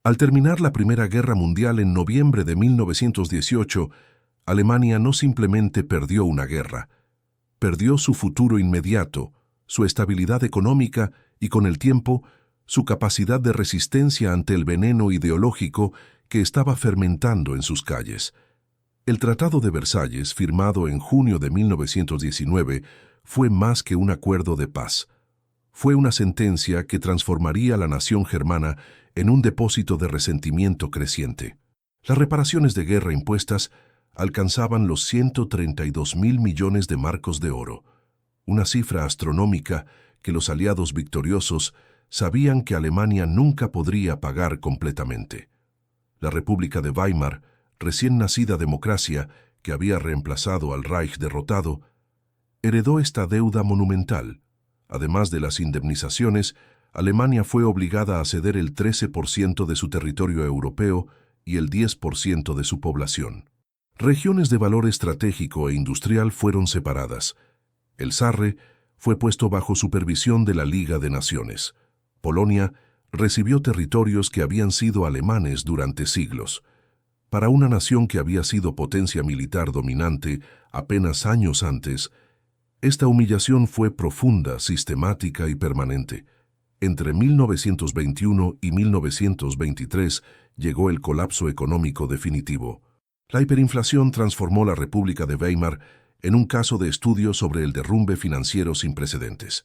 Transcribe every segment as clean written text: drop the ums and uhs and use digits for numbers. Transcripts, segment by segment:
Al terminar la Primera Guerra Mundial en noviembre de 1918, Alemania no simplemente perdió una guerra, perdió su futuro inmediato, su estabilidad económica y, con el tiempo, su capacidad de resistencia ante el veneno ideológico que estaba fermentando en sus calles. El Tratado de Versalles, firmado en junio de 1919, fue más que un acuerdo de paz. Fue una sentencia que transformaría a la nación germana en un depósito de resentimiento creciente. Las reparaciones de guerra impuestas alcanzaban los 132.000 millones de marcos de oro, una cifra astronómica que los aliados victoriosos sabían que Alemania nunca podría pagar completamente. La República de Weimar, recién nacida democracia que había reemplazado al Reich derrotado, heredó esta deuda monumental. Además de las indemnizaciones, Alemania fue obligada a ceder el 13% de su territorio europeo y el 10% de su población. Regiones de valor estratégico e industrial fueron separadas. El Sarre fue puesto bajo supervisión de la Liga de Naciones. Polonia recibió territorios que habían sido alemanes durante siglos. Para una nación que había sido potencia militar dominante apenas años antes, esta humillación fue profunda, sistemática y permanente. Entre 1921 y 1923 llegó el colapso económico definitivo. La hiperinflación transformó la República de Weimar en un caso de estudio sobre el derrumbe financiero sin precedentes.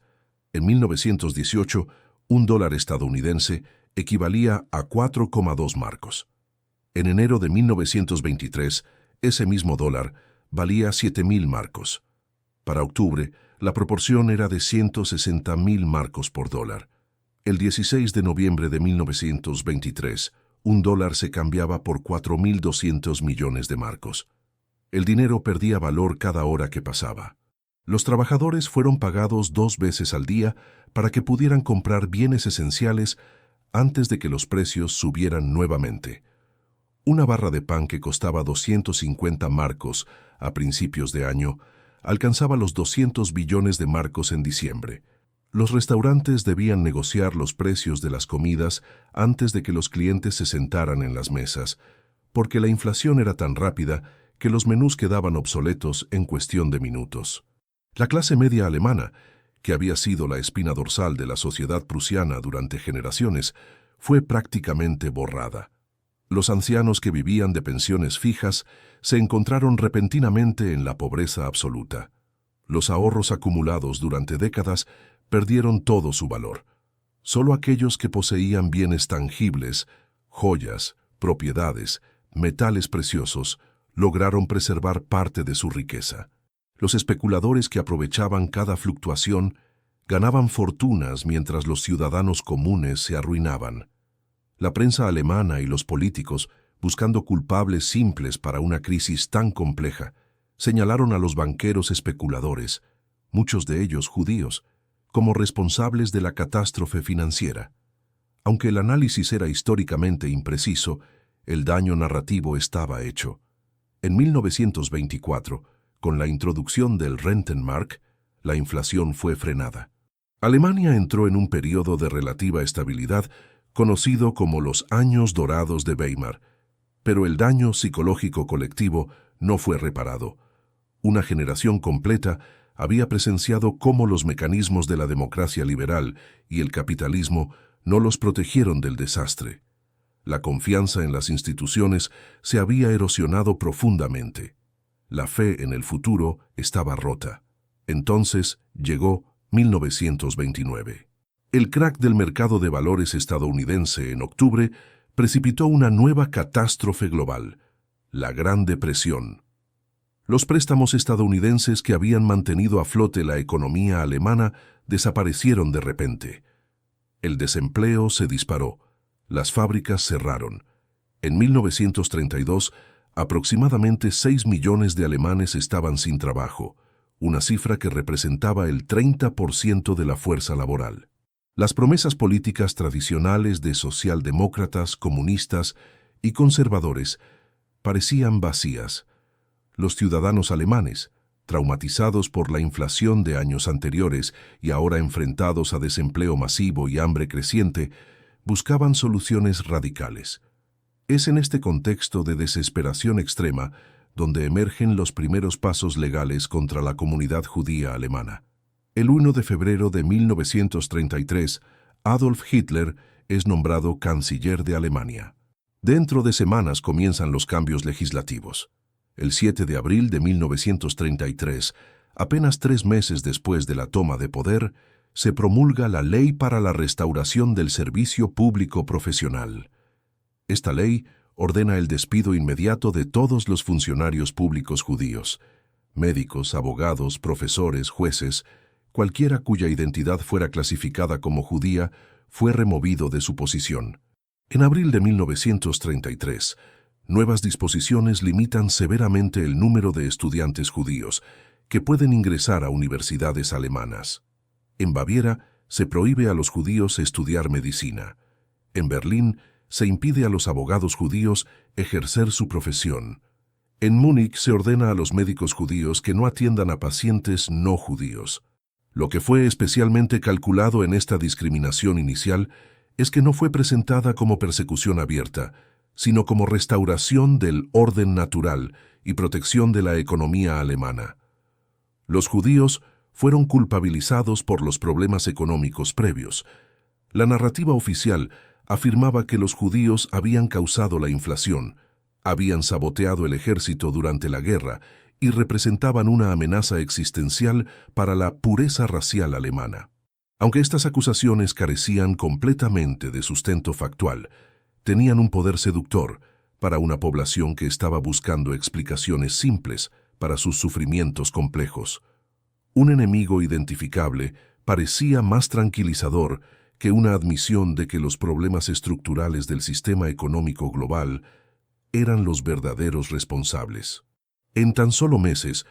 En 1918, un dólar estadounidense equivalía a 4,2 marcos. En enero de 1923, ese mismo dólar valía 7.000 marcos. Para octubre, la proporción era de 160.000 marcos por dólar. El 16 de noviembre de 1923, un dólar se cambiaba por 4.200 millones de marcos. El dinero perdía valor cada hora que pasaba. Los trabajadores fueron pagados 2 veces al día para que pudieran comprar bienes esenciales antes de que los precios subieran nuevamente. Una barra de pan que costaba 250 marcos a principios de año alcanzaba los 200 billones de marcos en diciembre. Los restaurantes debían negociar los precios de las comidas antes de que los clientes se sentaran en las mesas, porque la inflación era tan rápida que los menús quedaban obsoletos en cuestión de minutos. La clase media alemana, que había sido la espina dorsal de la sociedad prusiana durante generaciones, fue prácticamente borrada. Los ancianos que vivían de pensiones fijas se encontraron repentinamente en la pobreza absoluta. Los ahorros acumulados durante décadas perdieron todo su valor. Solo aquellos que poseían bienes tangibles, joyas, propiedades, metales preciosos, lograron preservar parte de su riqueza. Los especuladores que aprovechaban cada fluctuación ganaban fortunas mientras los ciudadanos comunes se arruinaban. La prensa alemana y los políticos, buscando culpables simples para una crisis tan compleja, señalaron a los banqueros especuladores, muchos de ellos judíos, como responsables de la catástrofe financiera. Aunque el análisis era históricamente impreciso, el daño narrativo estaba hecho. En 1924, con la introducción del Rentenmark, la inflación fue frenada. Alemania entró en un periodo de relativa estabilidad conocido como los Años Dorados de Weimar, pero el daño psicológico colectivo no fue reparado. Una generación completa había presenciado cómo los mecanismos de la democracia liberal y el capitalismo no los protegieron del desastre. La confianza en las instituciones se había erosionado profundamente. La fe en el futuro estaba rota. Entonces llegó 1929. El crack del mercado de valores estadounidense en octubre precipitó una nueva catástrofe global, la Gran Depresión. Los préstamos estadounidenses que habían mantenido a flote la economía alemana desaparecieron de repente. El desempleo se disparó. Las fábricas cerraron. En 1932, aproximadamente 6 millones de alemanes estaban sin trabajo, una cifra que representaba el 30% de la fuerza laboral. Las promesas políticas tradicionales de socialdemócratas, comunistas y conservadores parecían vacías. Los ciudadanos alemanes, traumatizados por la inflación de años anteriores y ahora enfrentados a desempleo masivo y hambre creciente, buscaban soluciones radicales. Es en este contexto de desesperación extrema donde emergen los primeros pasos legales contra la comunidad judía alemana. El 1 de febrero de 1933, Adolf Hitler es nombrado canciller de Alemania. Dentro de semanas comienzan los cambios legislativos. El 7 de abril de 1933, apenas 3 meses después de la toma de poder, se promulga la Ley para la Restauración del Servicio Público Profesional. Esta ley ordena el despido inmediato de todos los funcionarios públicos judíos, médicos, abogados, profesores, jueces, cualquiera cuya identidad fuera clasificada como judía fue removido de su posición. En abril de 1933, nuevas disposiciones limitan severamente el número de estudiantes judíos que pueden ingresar a universidades alemanas. En Baviera se prohíbe a los judíos estudiar medicina. En Berlín se impide a los abogados judíos ejercer su profesión. En Múnich se ordena a los médicos judíos que no atiendan a pacientes no judíos. Lo que fue especialmente calculado en esta discriminación inicial es que no fue presentada como persecución abierta, sino como restauración del orden natural y protección de la economía alemana. Los judíos fueron culpabilizados por los problemas económicos previos. La narrativa oficial afirmaba que los judíos habían causado la inflación, habían saboteado el ejército durante la guerra y representaban una amenaza existencial para la pureza racial alemana. Aunque estas acusaciones carecían completamente de sustento factual, tenían un poder seductor para una población que estaba buscando explicaciones simples para sus sufrimientos complejos. Un enemigo identificable parecía más tranquilizador que una admisión de que los problemas estructurales del sistema económico global eran los verdaderos responsables. En tan solo meses,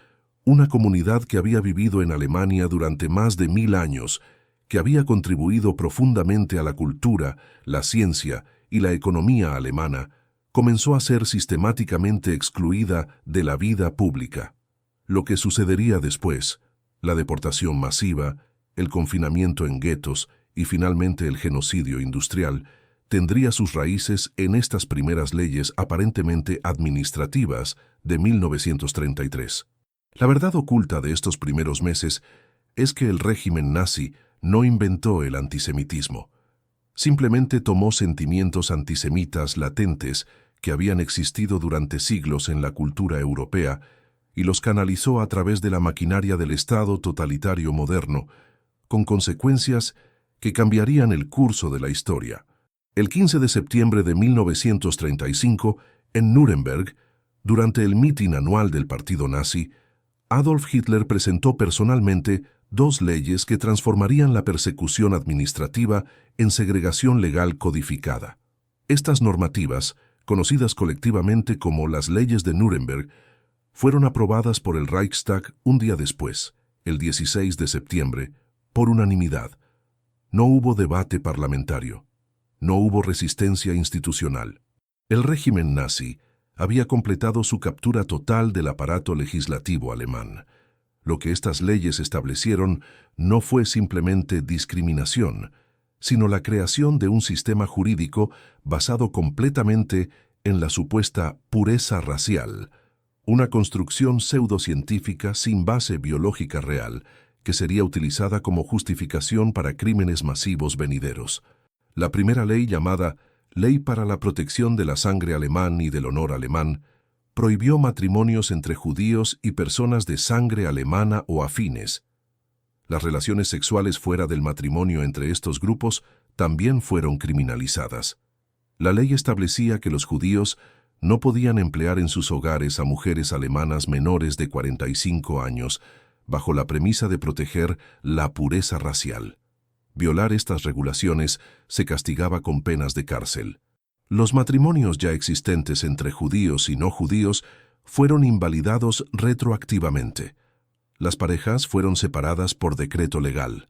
una comunidad que había vivido en Alemania durante más de 1000 años, que había contribuido profundamente a la cultura, la ciencia y la economía alemana, comenzó a ser sistemáticamente excluida de la vida pública. Lo que sucedería después, la deportación masiva, el confinamiento en guetos y finalmente el genocidio industrial, tendría sus raíces en estas primeras leyes aparentemente administrativas de 1933. La verdad oculta de estos primeros meses es que el régimen nazi no inventó el antisemitismo. Simplemente tomó sentimientos antisemitas latentes que habían existido durante siglos en la cultura europea y los canalizó a través de la maquinaria del Estado totalitario moderno, con consecuencias que cambiarían el curso de la historia. El 15 de septiembre de 1935, en Nuremberg, durante el mitin anual del partido nazi, Adolf Hitler presentó personalmente 2 leyes que transformarían la persecución administrativa en segregación legal codificada. Estas normativas, conocidas colectivamente como las leyes de Nuremberg, fueron aprobadas por el Reichstag un día después, el 16 de septiembre, por unanimidad. No hubo debate parlamentario. No hubo resistencia institucional. El régimen nazi había completado su captura total del aparato legislativo alemán. Lo que estas leyes establecieron no fue simplemente discriminación, sino la creación de un sistema jurídico basado completamente en la supuesta pureza racial, una construcción pseudocientífica sin base biológica real que sería utilizada como justificación para crímenes masivos venideros. La primera ley, llamada Ley para la Protección de la Sangre Alemán y del Honor Alemán, prohibió matrimonios entre judíos y personas de sangre alemana o afines. Las relaciones sexuales fuera del matrimonio entre estos grupos también fueron criminalizadas. La ley establecía que los judíos no podían emplear en sus hogares a mujeres alemanas menores de 45 años, bajo la premisa de proteger la pureza racial. Violar estas regulaciones se castigaba con penas de cárcel. Los matrimonios ya existentes entre judíos y no judíos fueron invalidados retroactivamente. Las parejas fueron separadas por decreto legal.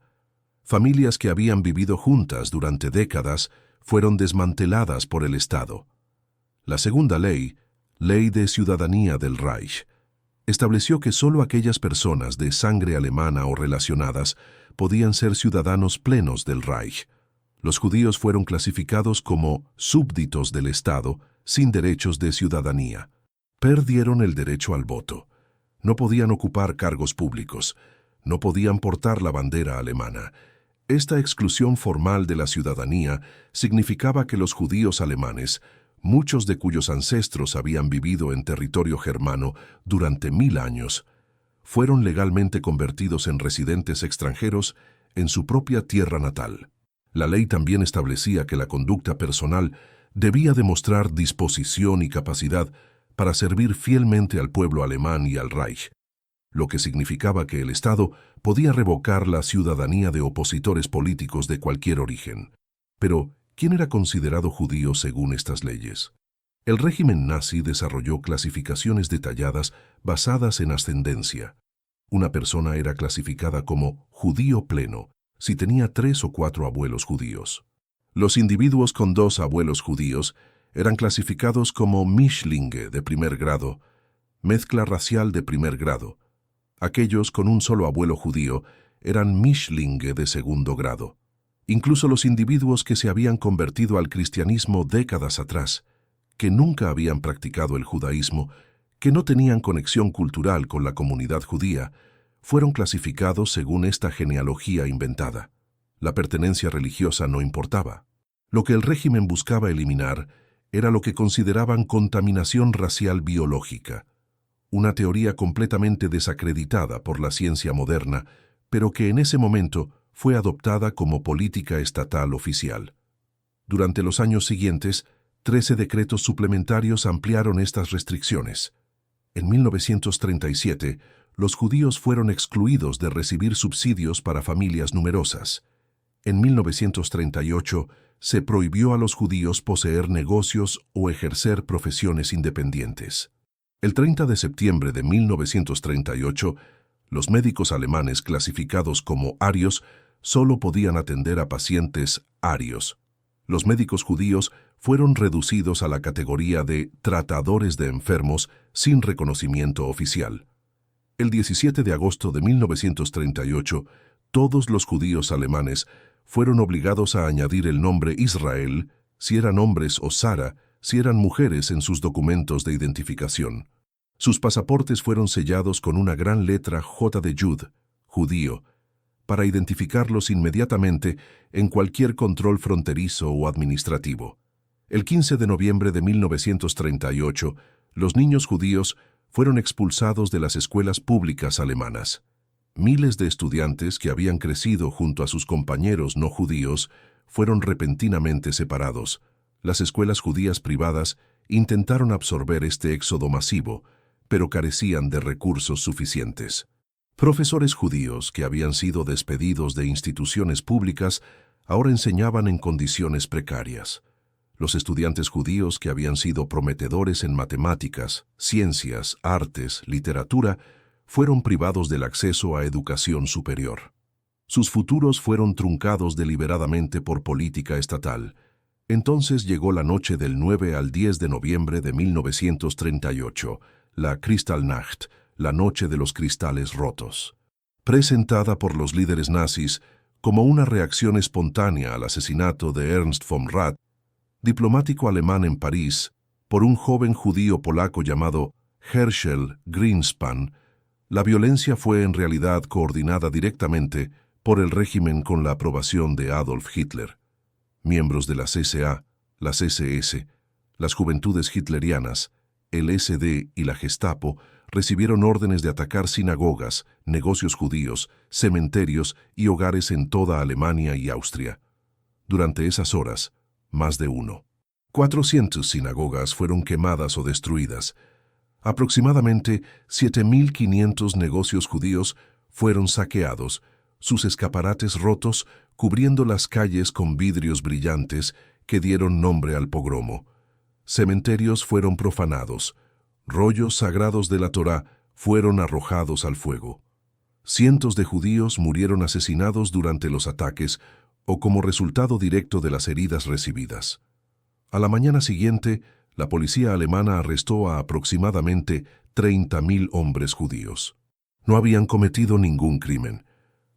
Familias que habían vivido juntas durante décadas fueron desmanteladas por el Estado. La segunda ley, Ley de Ciudadanía del Reich, estableció que solo aquellas personas de sangre alemana o relacionadas podían ser ciudadanos plenos del Reich. Los judíos fueron clasificados como súbditos del Estado, sin derechos de ciudadanía. Perdieron el derecho al voto. No podían ocupar cargos públicos. No podían portar la bandera alemana. Esta exclusión formal de la ciudadanía significaba que los judíos alemanes, muchos de cuyos ancestros habían vivido en territorio germano durante 1000 años, fueron legalmente convertidos en residentes extranjeros en su propia tierra natal. La ley también establecía que la conducta personal debía demostrar disposición y capacidad para servir fielmente al pueblo alemán y al Reich, lo que significaba que el Estado podía revocar la ciudadanía de opositores políticos de cualquier origen. Pero, ¿quién era considerado judío según estas leyes? El régimen nazi desarrolló clasificaciones detalladas basadas en ascendencia. Una persona era clasificada como judío pleno si tenía 3 o 4 abuelos judíos. Los individuos con 2 abuelos judíos eran clasificados como Mischlinge de primer grado, mezcla racial de primer grado. Aquellos con un solo abuelo judío eran Mischlinge de segundo grado. Incluso los individuos que se habían convertido al cristianismo décadas atrás, que nunca habían practicado el judaísmo, que no tenían conexión cultural con la comunidad judía, fueron clasificados según esta genealogía inventada. La pertenencia religiosa no importaba. Lo que el régimen buscaba eliminar era lo que consideraban contaminación racial biológica, una teoría completamente desacreditada por la ciencia moderna, pero que en ese momento fue adoptada como política estatal oficial. Durante los años siguientes, 13 decretos suplementarios ampliaron estas restricciones. En 1937, los judíos fueron excluidos de recibir subsidios para familias numerosas. En 1938, se prohibió a los judíos poseer negocios o ejercer profesiones independientes. El 30 de septiembre de 1938, los médicos alemanes clasificados como arios solo podían atender a pacientes arios. Los médicos judíos fueron reducidos a la categoría de tratadores de enfermos sin reconocimiento oficial. El 17 de agosto de 1938, todos los judíos alemanes fueron obligados a añadir el nombre Israel, si eran hombres, o Sara, si eran mujeres, en sus documentos de identificación. Sus pasaportes fueron sellados con una gran letra J de Jud, judío, para identificarlos inmediatamente en cualquier control fronterizo o administrativo. El 15 de noviembre de 1938, los niños judíos fueron expulsados de las escuelas públicas alemanas. Miles de estudiantes que habían crecido junto a sus compañeros no judíos fueron repentinamente separados. Las escuelas judías privadas intentaron absorber este éxodo masivo, pero carecían de recursos suficientes. Profesores judíos que habían sido despedidos de instituciones públicas ahora enseñaban en condiciones precarias. Los estudiantes judíos que habían sido prometedores en matemáticas, ciencias, artes, literatura, fueron privados del acceso a educación superior. Sus futuros fueron truncados deliberadamente por política estatal. Entonces llegó la noche del 9 al 10 de noviembre de 1938, la Kristallnacht, la noche de los cristales rotos. Presentada por los líderes nazis como una reacción espontánea al asesinato de Ernst von Rath, diplomático alemán en París, por un joven judío polaco llamado Herschel Greenspan, la violencia fue en realidad coordinada directamente por el régimen con la aprobación de Adolf Hitler. Miembros de las SA, las SS, las Juventudes Hitlerianas, el SD y la Gestapo recibieron órdenes de atacar sinagogas, negocios judíos, cementerios y hogares en toda Alemania y Austria. Durante esas horas, más de 400 sinagogas fueron quemadas o destruidas. Aproximadamente 7.500 negocios judíos fueron saqueados, sus escaparates rotos cubriendo las calles con vidrios brillantes que dieron nombre al pogromo. Cementerios fueron profanados, rollos sagrados de la Torá fueron arrojados al fuego. Cientos de judíos murieron asesinados durante los ataques o como resultado directo de las heridas recibidas. A la mañana siguiente, la policía alemana arrestó a aproximadamente 30.000 hombres judíos. No habían cometido ningún crimen.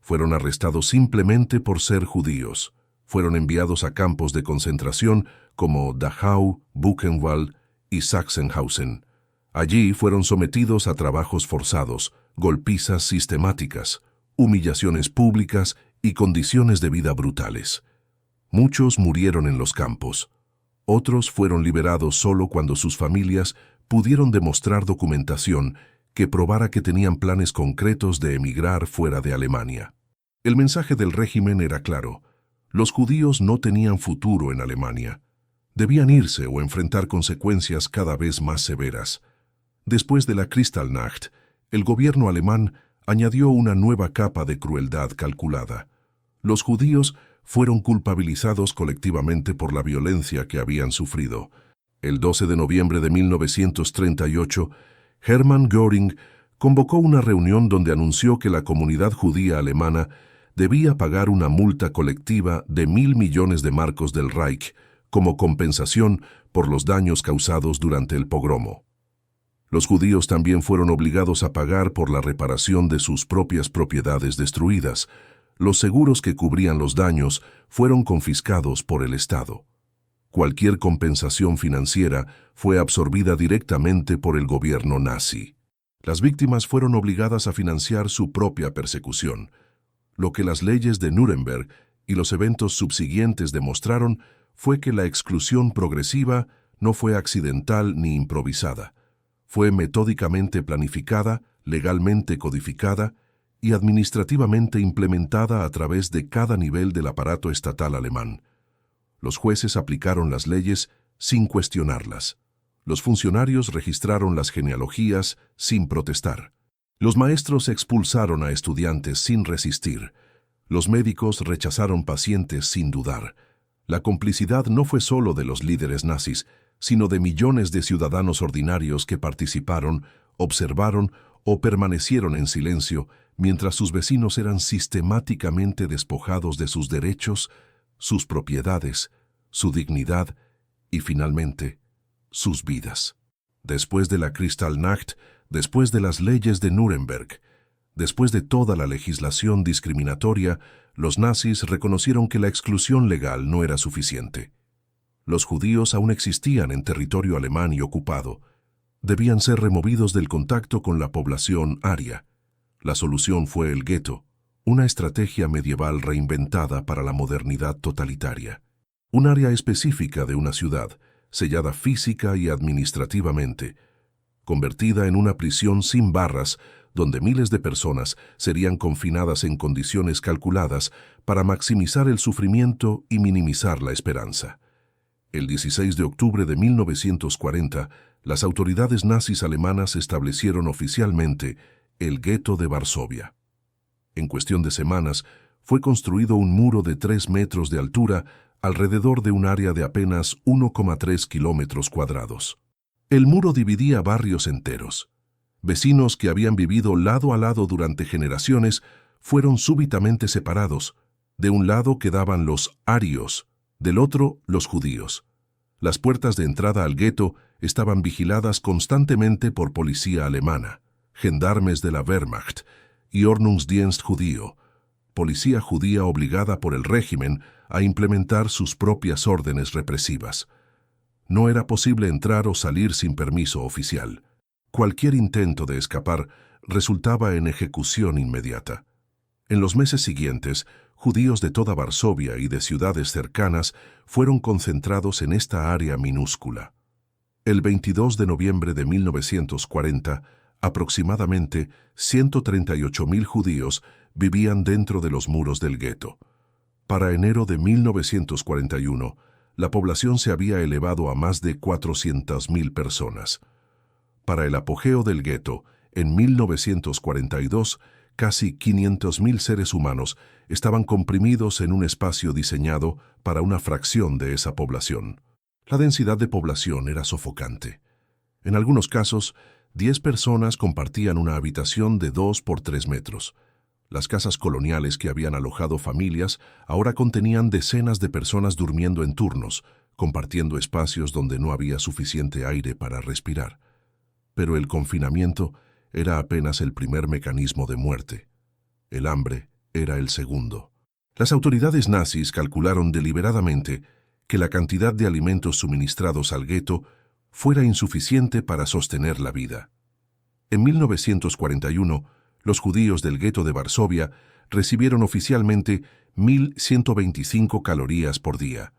Fueron arrestados simplemente por ser judíos. Fueron enviados a campos de concentración como Dachau, Buchenwald y Sachsenhausen. Allí fueron sometidos a trabajos forzados, golpizas sistemáticas, humillaciones públicas y condiciones de vida brutales. Muchos murieron en los campos. Otros fueron liberados solo cuando sus familias pudieron demostrar documentación que probara que tenían planes concretos de emigrar fuera de Alemania. El mensaje del régimen era claro: los judíos no tenían futuro en Alemania. Debían irse o enfrentar consecuencias cada vez más severas. Después de la Kristallnacht, el gobierno alemán añadió una nueva capa de crueldad calculada. Los judíos fueron culpabilizados colectivamente por la violencia que habían sufrido. El 12 de noviembre de 1938, Hermann Göring convocó una reunión donde anunció que la comunidad judía alemana debía pagar una multa colectiva de 1.000 millones de marcos del Reich como compensación por los daños causados durante el pogromo. Los judíos también fueron obligados a pagar por la reparación de sus propias propiedades destruidas. Los seguros que cubrían los daños fueron confiscados por el Estado. Cualquier compensación financiera fue absorbida directamente por el gobierno nazi. Las víctimas fueron obligadas a financiar su propia persecución. Lo que las leyes de Nuremberg y los eventos subsiguientes demostraron fue que la exclusión progresiva no fue accidental ni improvisada. Fue metódicamente planificada, legalmente codificada y administrativamente implementada a través de cada nivel del aparato estatal alemán. Los jueces aplicaron las leyes sin cuestionarlas. Los funcionarios registraron las genealogías sin protestar. Los maestros expulsaron a estudiantes sin resistir. Los médicos rechazaron pacientes sin dudar. La complicidad no fue solo de los líderes nazis, sino de millones de ciudadanos ordinarios que participaron, observaron o permanecieron en silencio mientras sus vecinos eran sistemáticamente despojados de sus derechos, sus propiedades, su dignidad y, finalmente, sus vidas. Después de la Kristallnacht, después de las leyes de Nuremberg, después de toda la legislación discriminatoria, los nazis reconocieron que la exclusión legal no era suficiente. Los judíos aún existían en territorio alemán y ocupado. Debían ser removidos del contacto con la población aria. La solución fue el gueto, una estrategia medieval reinventada para la modernidad totalitaria. Un área específica de una ciudad, sellada física y administrativamente, convertida en una prisión sin barras, donde miles de personas serían confinadas en condiciones calculadas para maximizar el sufrimiento y minimizar la esperanza. El 16 de octubre de 1940, las autoridades nazis alemanas establecieron oficialmente el gueto de Varsovia. En cuestión de semanas, fue construido un muro de 3 metros de altura alrededor de un área de apenas 1,3 kilómetros cuadrados. El muro dividía barrios enteros. Vecinos que habían vivido lado a lado durante generaciones fueron súbitamente separados. De un lado quedaban los arios, del otro los judíos. Las puertas de entrada al gueto estaban vigiladas constantemente por policía alemana, gendarmes de la Wehrmacht y Ordnungsdienst judío, policía judía obligada por el régimen a implementar sus propias órdenes represivas. No era posible entrar o salir sin permiso oficial. Cualquier intento de escapar resultaba en ejecución inmediata. En los meses siguientes, judíos de toda Varsovia y de ciudades cercanas fueron concentrados en esta área minúscula. El 22 de noviembre de 1940, aproximadamente 138.000 judíos vivían dentro de los muros del gueto. Para enero de 1941, la población se había elevado a más de 400.000 personas. Para el apogeo del gueto, en 1942, casi 500.000 seres humanos estaban comprimidos en un espacio diseñado para una fracción de esa población. La densidad de población era sofocante. En algunos casos, 10 personas compartían una habitación de 2 por 3 metros. Las casas coloniales que habían alojado familias ahora contenían decenas de personas durmiendo en turnos, compartiendo espacios donde no había suficiente aire para respirar. Pero el confinamiento era apenas el primer mecanismo de muerte. El hambre era el segundo. Las autoridades nazis calcularon deliberadamente que la cantidad de alimentos suministrados al gueto fuera insuficiente para sostener la vida. En 1941, los judíos del gueto de Varsovia recibieron oficialmente 1.125 calorías por día.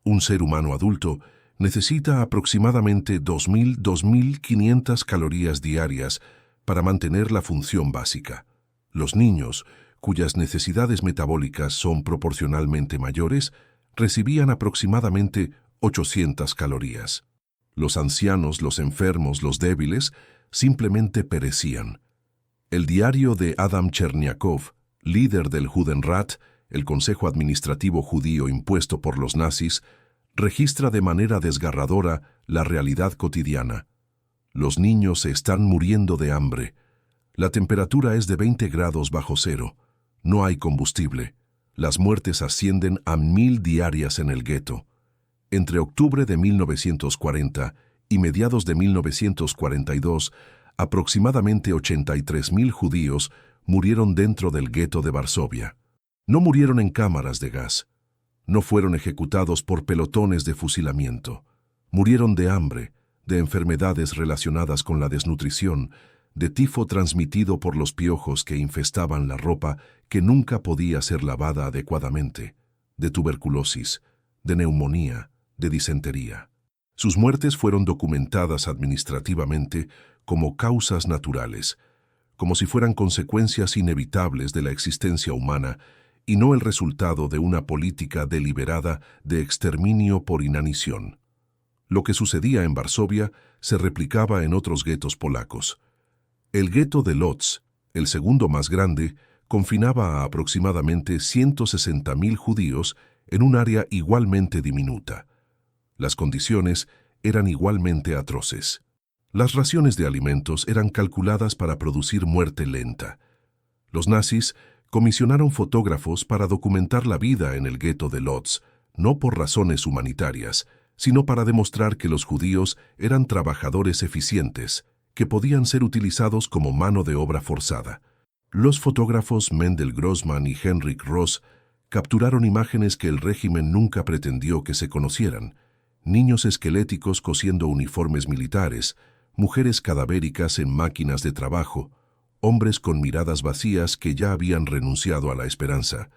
Un ser humano adulto necesita aproximadamente 2.000–2.500 calorías diarias para mantener la función básica. Los niños, cuyas necesidades metabólicas son proporcionalmente mayores, recibían aproximadamente 800 calorías. Los ancianos, los enfermos, los débiles, simplemente perecían. El diario de Adam Cherniakov, líder del Judenrat, el consejo administrativo judío impuesto por los nazis, registra de manera desgarradora la realidad cotidiana. Los niños se están muriendo de hambre. La temperatura es de 20 grados bajo cero. No hay combustible. Las muertes ascienden a 1.000 diarias en el gueto. Entre octubre de 1940 y mediados de 1942, aproximadamente 83.000 judíos murieron dentro del gueto de Varsovia. No murieron en cámaras de gas. No fueron ejecutados por pelotones de fusilamiento. Murieron de hambre, de enfermedades relacionadas con la desnutrición, de tifo transmitido por los piojos que infestaban la ropa que nunca podía ser lavada adecuadamente, de tuberculosis, de neumonía, de disentería. Sus muertes fueron documentadas administrativamente como causas naturales, como si fueran consecuencias inevitables de la existencia humana y no el resultado de una política deliberada de exterminio por inanición. Lo que sucedía en Varsovia se replicaba en otros guetos polacos. El gueto de Lodz, el segundo más grande, confinaba a aproximadamente 160.000 judíos en un área igualmente diminuta. Las condiciones eran igualmente atroces. Las raciones de alimentos eran calculadas para producir muerte lenta. Los nazis comisionaron fotógrafos para documentar la vida en el gueto de Lodz, no por razones humanitarias, sino para demostrar que los judíos eran trabajadores eficientes, que podían ser utilizados como mano de obra forzada. Los fotógrafos Mendel Grossman y Henrik Ross capturaron imágenes que el régimen nunca pretendió que se conocieran: niños esqueléticos cosiendo uniformes militares, mujeres cadavéricas en máquinas de trabajo, hombres con miradas vacías que ya habían renunciado a la esperanza.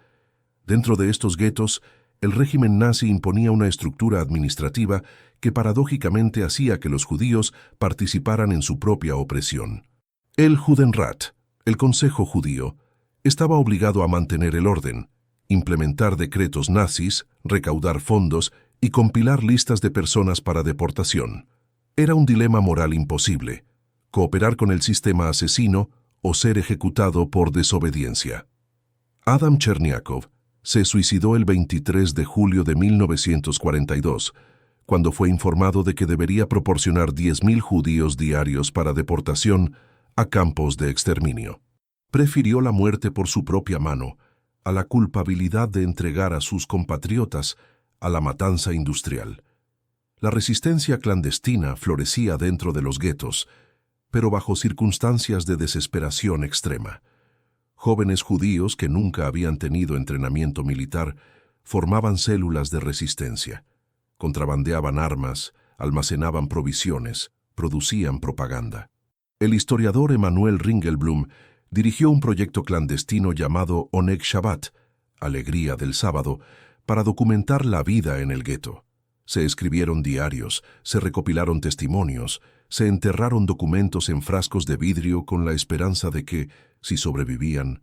Dentro de estos guetos, el régimen nazi imponía una estructura administrativa que paradójicamente hacía que los judíos participaran en su propia opresión. El Judenrat, el Consejo Judío, estaba obligado a mantener el orden, implementar decretos nazis, recaudar fondos y compilar listas de personas para deportación. Era un dilema moral imposible: cooperar con el sistema asesino o ser ejecutado por desobediencia. Adam Cherniakov se suicidó el 23 de julio de 1942, cuando fue informado de que debería proporcionar 10.000 judíos diarios para deportación a campos de exterminio. Prefirió la muerte por su propia mano a la culpabilidad de entregar a sus compatriotas a la matanza industrial. La resistencia clandestina florecía dentro de los guetos, pero bajo circunstancias de desesperación extrema. Jóvenes judíos que nunca habían tenido entrenamiento militar formaban células de resistencia, contrabandeaban armas, almacenaban provisiones, producían propaganda. El historiador Emanuel Ringelblum dirigió un proyecto clandestino llamado Oneg Shabbat, Alegría del Sábado, para documentar la vida en el gueto. Se escribieron diarios, se recopilaron testimonios, se enterraron documentos en frascos de vidrio con la esperanza de que, si sobrevivían,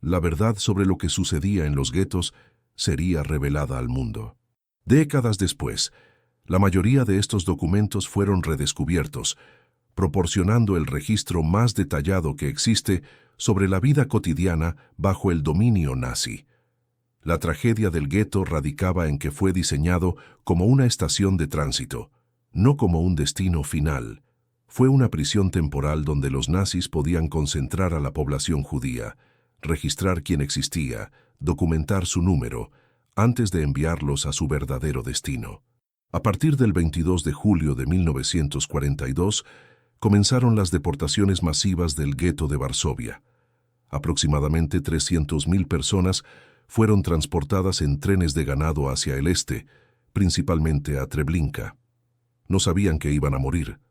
la verdad sobre lo que sucedía en los guetos sería revelada al mundo. Décadas después, la mayoría de estos documentos fueron redescubiertos, proporcionando el registro más detallado que existe sobre la vida cotidiana bajo el dominio nazi. La tragedia del gueto radicaba en que fue diseñado como una estación de tránsito, no como un destino final. Fue una prisión temporal donde los nazis podían concentrar a la población judía, registrar quién existía, documentar su número, antes de enviarlos a su verdadero destino. A partir del 22 de julio de 1942, comenzaron las deportaciones masivas del gueto de Varsovia. Aproximadamente 300.000 personas fueron transportadas en trenes de ganado hacia el este, principalmente a Treblinka. No sabían que iban a morir.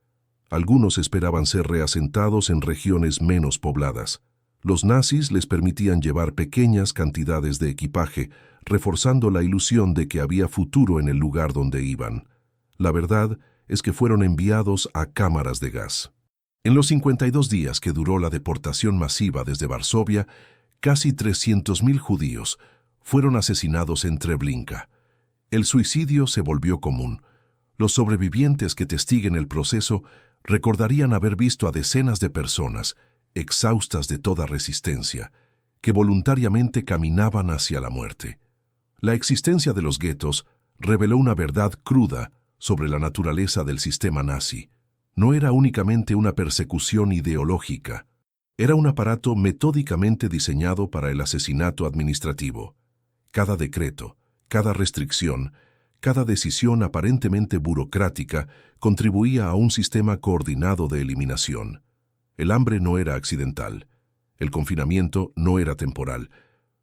Algunos esperaban ser reasentados en regiones menos pobladas. Los nazis les permitían llevar pequeñas cantidades de equipaje, reforzando la ilusión de que había futuro en el lugar donde iban. La verdad es que fueron enviados a cámaras de gas. En los 52 días que duró la deportación masiva desde Varsovia, casi 300.000 judíos fueron asesinados en Treblinka. El suicidio se volvió común. Los sobrevivientes que testiguen el proceso recordarían haber visto a decenas de personas, exhaustas de toda resistencia, que voluntariamente caminaban hacia la muerte. La existencia de los guetos reveló una verdad cruda sobre la naturaleza del sistema nazi. No era únicamente una persecución ideológica, era un aparato metódicamente diseñado para el asesinato administrativo. Cada decreto, cada restricción, cada decisión aparentemente burocrática contribuía a un sistema coordinado de eliminación. El hambre no era accidental. El confinamiento no era temporal.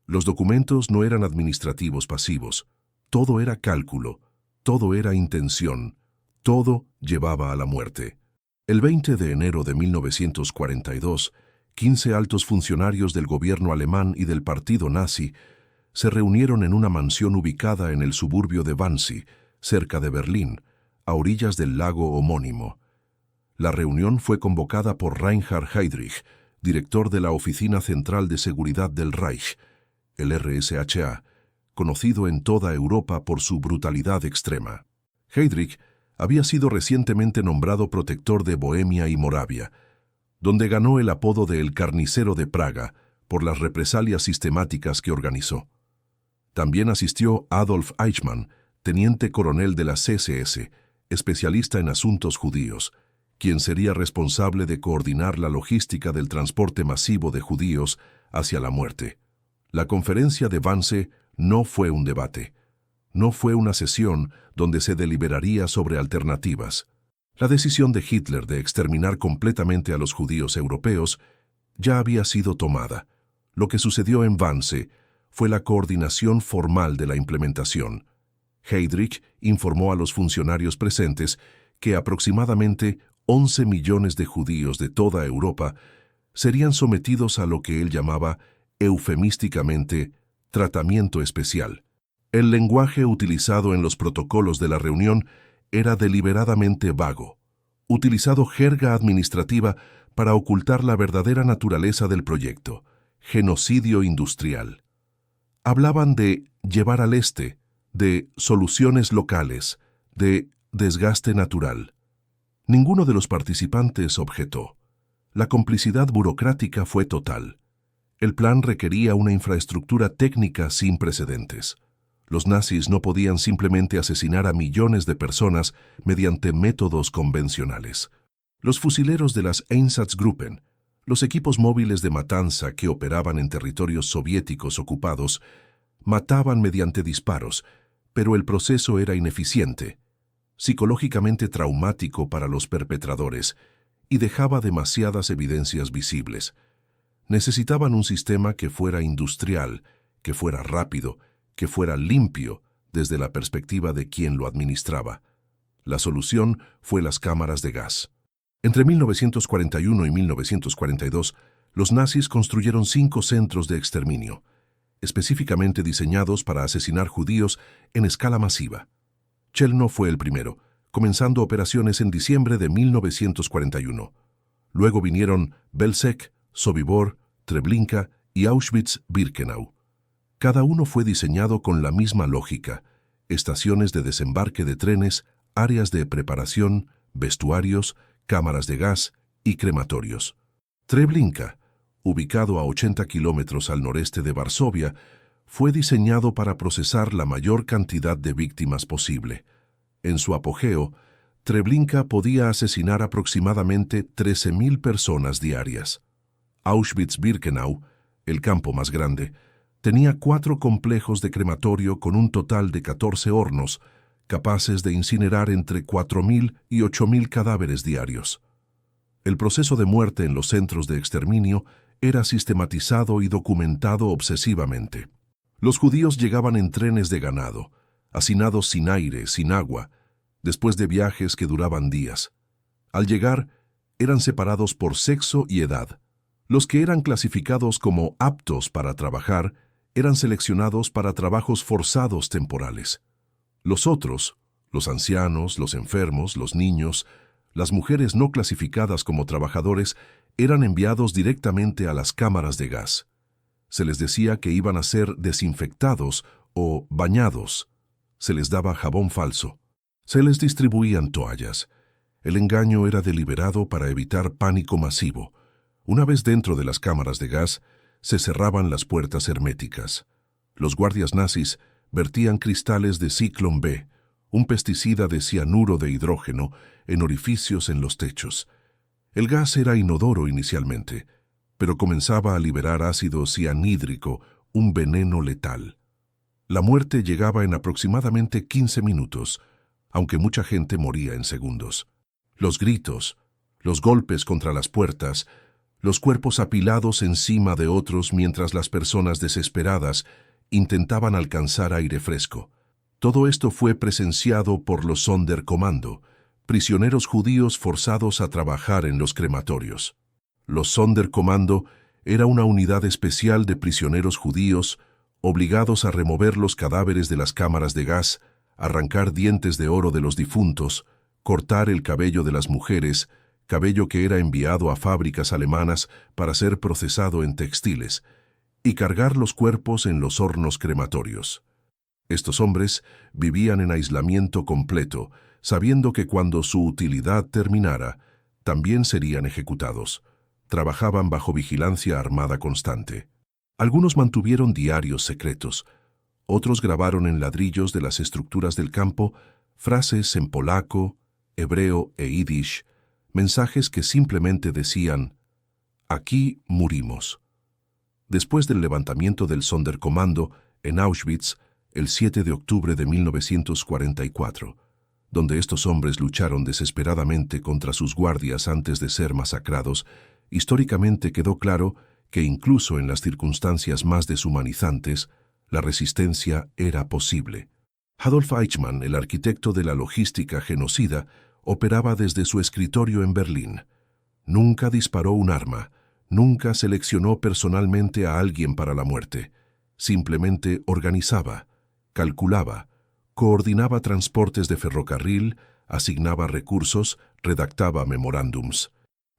Los documentos no eran administrativos pasivos. Todo era cálculo, todo era intención, todo llevaba a la muerte. El 20 de enero de 1942, 15 altos funcionarios del gobierno alemán y del partido nazi se reunieron en una mansión ubicada en el suburbio de Wannsee, cerca de Berlín, a orillas del lago homónimo. La reunión fue convocada por Reinhard Heydrich, director de la Oficina Central de Seguridad del Reich, el RSHA, conocido en toda Europa por su brutalidad extrema. Heydrich había sido recientemente nombrado protector de Bohemia y Moravia, donde ganó el apodo de El Carnicero de Praga por las represalias sistemáticas que organizó. También asistió Adolf Eichmann, teniente coronel de la CSS, especialista en asuntos judíos, quien sería responsable de coordinar la logística del transporte masivo de judíos hacia la muerte. La conferencia de Wannsee no fue un debate. No fue una sesión donde se deliberaría sobre alternativas. La decisión de Hitler de exterminar completamente a los judíos europeos ya había sido tomada. Lo que sucedió en Wannsee fue la coordinación formal de la implementación. Heydrich informó a los funcionarios presentes que aproximadamente 11 millones de judíos de toda Europa serían sometidos a lo que él llamaba, eufemísticamente, tratamiento especial. El lenguaje utilizado en los protocolos de la reunión era deliberadamente vago, utilizado jerga administrativa para ocultar la verdadera naturaleza del proyecto, genocidio industrial. Hablaban de llevar al este, de soluciones locales, de desgaste natural. Ninguno de los participantes objetó. La complicidad burocrática fue total. El plan requería una infraestructura técnica sin precedentes. Los nazis no podían simplemente asesinar a millones de personas mediante métodos convencionales. Los fusileros de las Einsatzgruppen, los equipos móviles de matanza que operaban en territorios soviéticos ocupados, mataban mediante disparos, pero el proceso era ineficiente, psicológicamente traumático para los perpetradores y dejaba demasiadas evidencias visibles. Necesitaban un sistema que fuera industrial, que fuera rápido, que fuera limpio desde la perspectiva de quien lo administraba. La solución fue las cámaras de gas. Entre 1941 y 1942, los nazis construyeron 5 centros de exterminio, específicamente diseñados para asesinar judíos en escala masiva. Chelno fue el primero, comenzando operaciones en diciembre de 1941. Luego vinieron Belzec, Sobibor, Treblinka y Auschwitz-Birkenau. Cada uno fue diseñado con la misma lógica: estaciones de desembarque de trenes, áreas de preparación, vestuarios, cámaras de gas y crematorios. Treblinka, ubicado a 80 kilómetros al noreste de Varsovia, fue diseñado para procesar la mayor cantidad de víctimas posible. En su apogeo, Treblinka podía asesinar aproximadamente 13.000 personas diarias. Auschwitz-Birkenau, el campo más grande, tenía 4 complejos de crematorio con un total de 14 hornos, capaces de incinerar entre 4.000 y 8.000 cadáveres diarios. El proceso de muerte en los centros de exterminio era sistematizado y documentado obsesivamente. Los judíos llegaban en trenes de ganado, hacinados sin aire, sin agua, después de viajes que duraban días. Al llegar, eran separados por sexo y edad. Los que eran clasificados como aptos para trabajar eran seleccionados para trabajos forzados temporales. Los otros, los ancianos, los enfermos, los niños, las mujeres no clasificadas como trabajadores, eran enviados directamente a las cámaras de gas. Se les decía que iban a ser desinfectados o bañados. Se les daba jabón falso. Se les distribuían toallas. El engaño era deliberado para evitar pánico masivo. Una vez dentro de las cámaras de gas, se cerraban las puertas herméticas. Los guardias nazis vertían cristales de Ciclón B, un pesticida de cianuro de hidrógeno, en orificios en los techos. El gas era inodoro inicialmente, pero comenzaba a liberar ácido cianhídrico, un veneno letal. La muerte llegaba en aproximadamente 15 minutos, aunque mucha gente moría en segundos. Los gritos, los golpes contra las puertas, los cuerpos apilados encima de otros mientras las personas desesperadas intentaban alcanzar aire fresco. Todo esto fue presenciado por los Sonderkommando, prisioneros judíos forzados a trabajar en los crematorios. Los Sonderkommando era una unidad especial de prisioneros judíos obligados a remover los cadáveres de las cámaras de gas, arrancar dientes de oro de los difuntos, cortar el cabello de las mujeres, cabello que era enviado a fábricas alemanas para ser procesado en textiles, y cargar los cuerpos en los hornos crematorios. Estos hombres vivían en aislamiento completo, sabiendo que cuando su utilidad terminara, también serían ejecutados. Trabajaban bajo vigilancia armada constante. Algunos mantuvieron diarios secretos. Otros grabaron en ladrillos de las estructuras del campo frases en polaco, hebreo e yiddish, mensajes que simplemente decían: «Aquí murimos». Después del levantamiento del Sonderkommando en Auschwitz, el 7 de octubre de 1944, donde estos hombres lucharon desesperadamente contra sus guardias antes de ser masacrados, históricamente quedó claro que incluso en las circunstancias más deshumanizantes, la resistencia era posible. Adolf Eichmann, el arquitecto de la logística genocida, operaba desde su escritorio en Berlín. Nunca disparó un arma, nunca seleccionó personalmente a alguien para la muerte. Simplemente organizaba, calculaba, coordinaba transportes de ferrocarril, asignaba recursos, redactaba memorándums.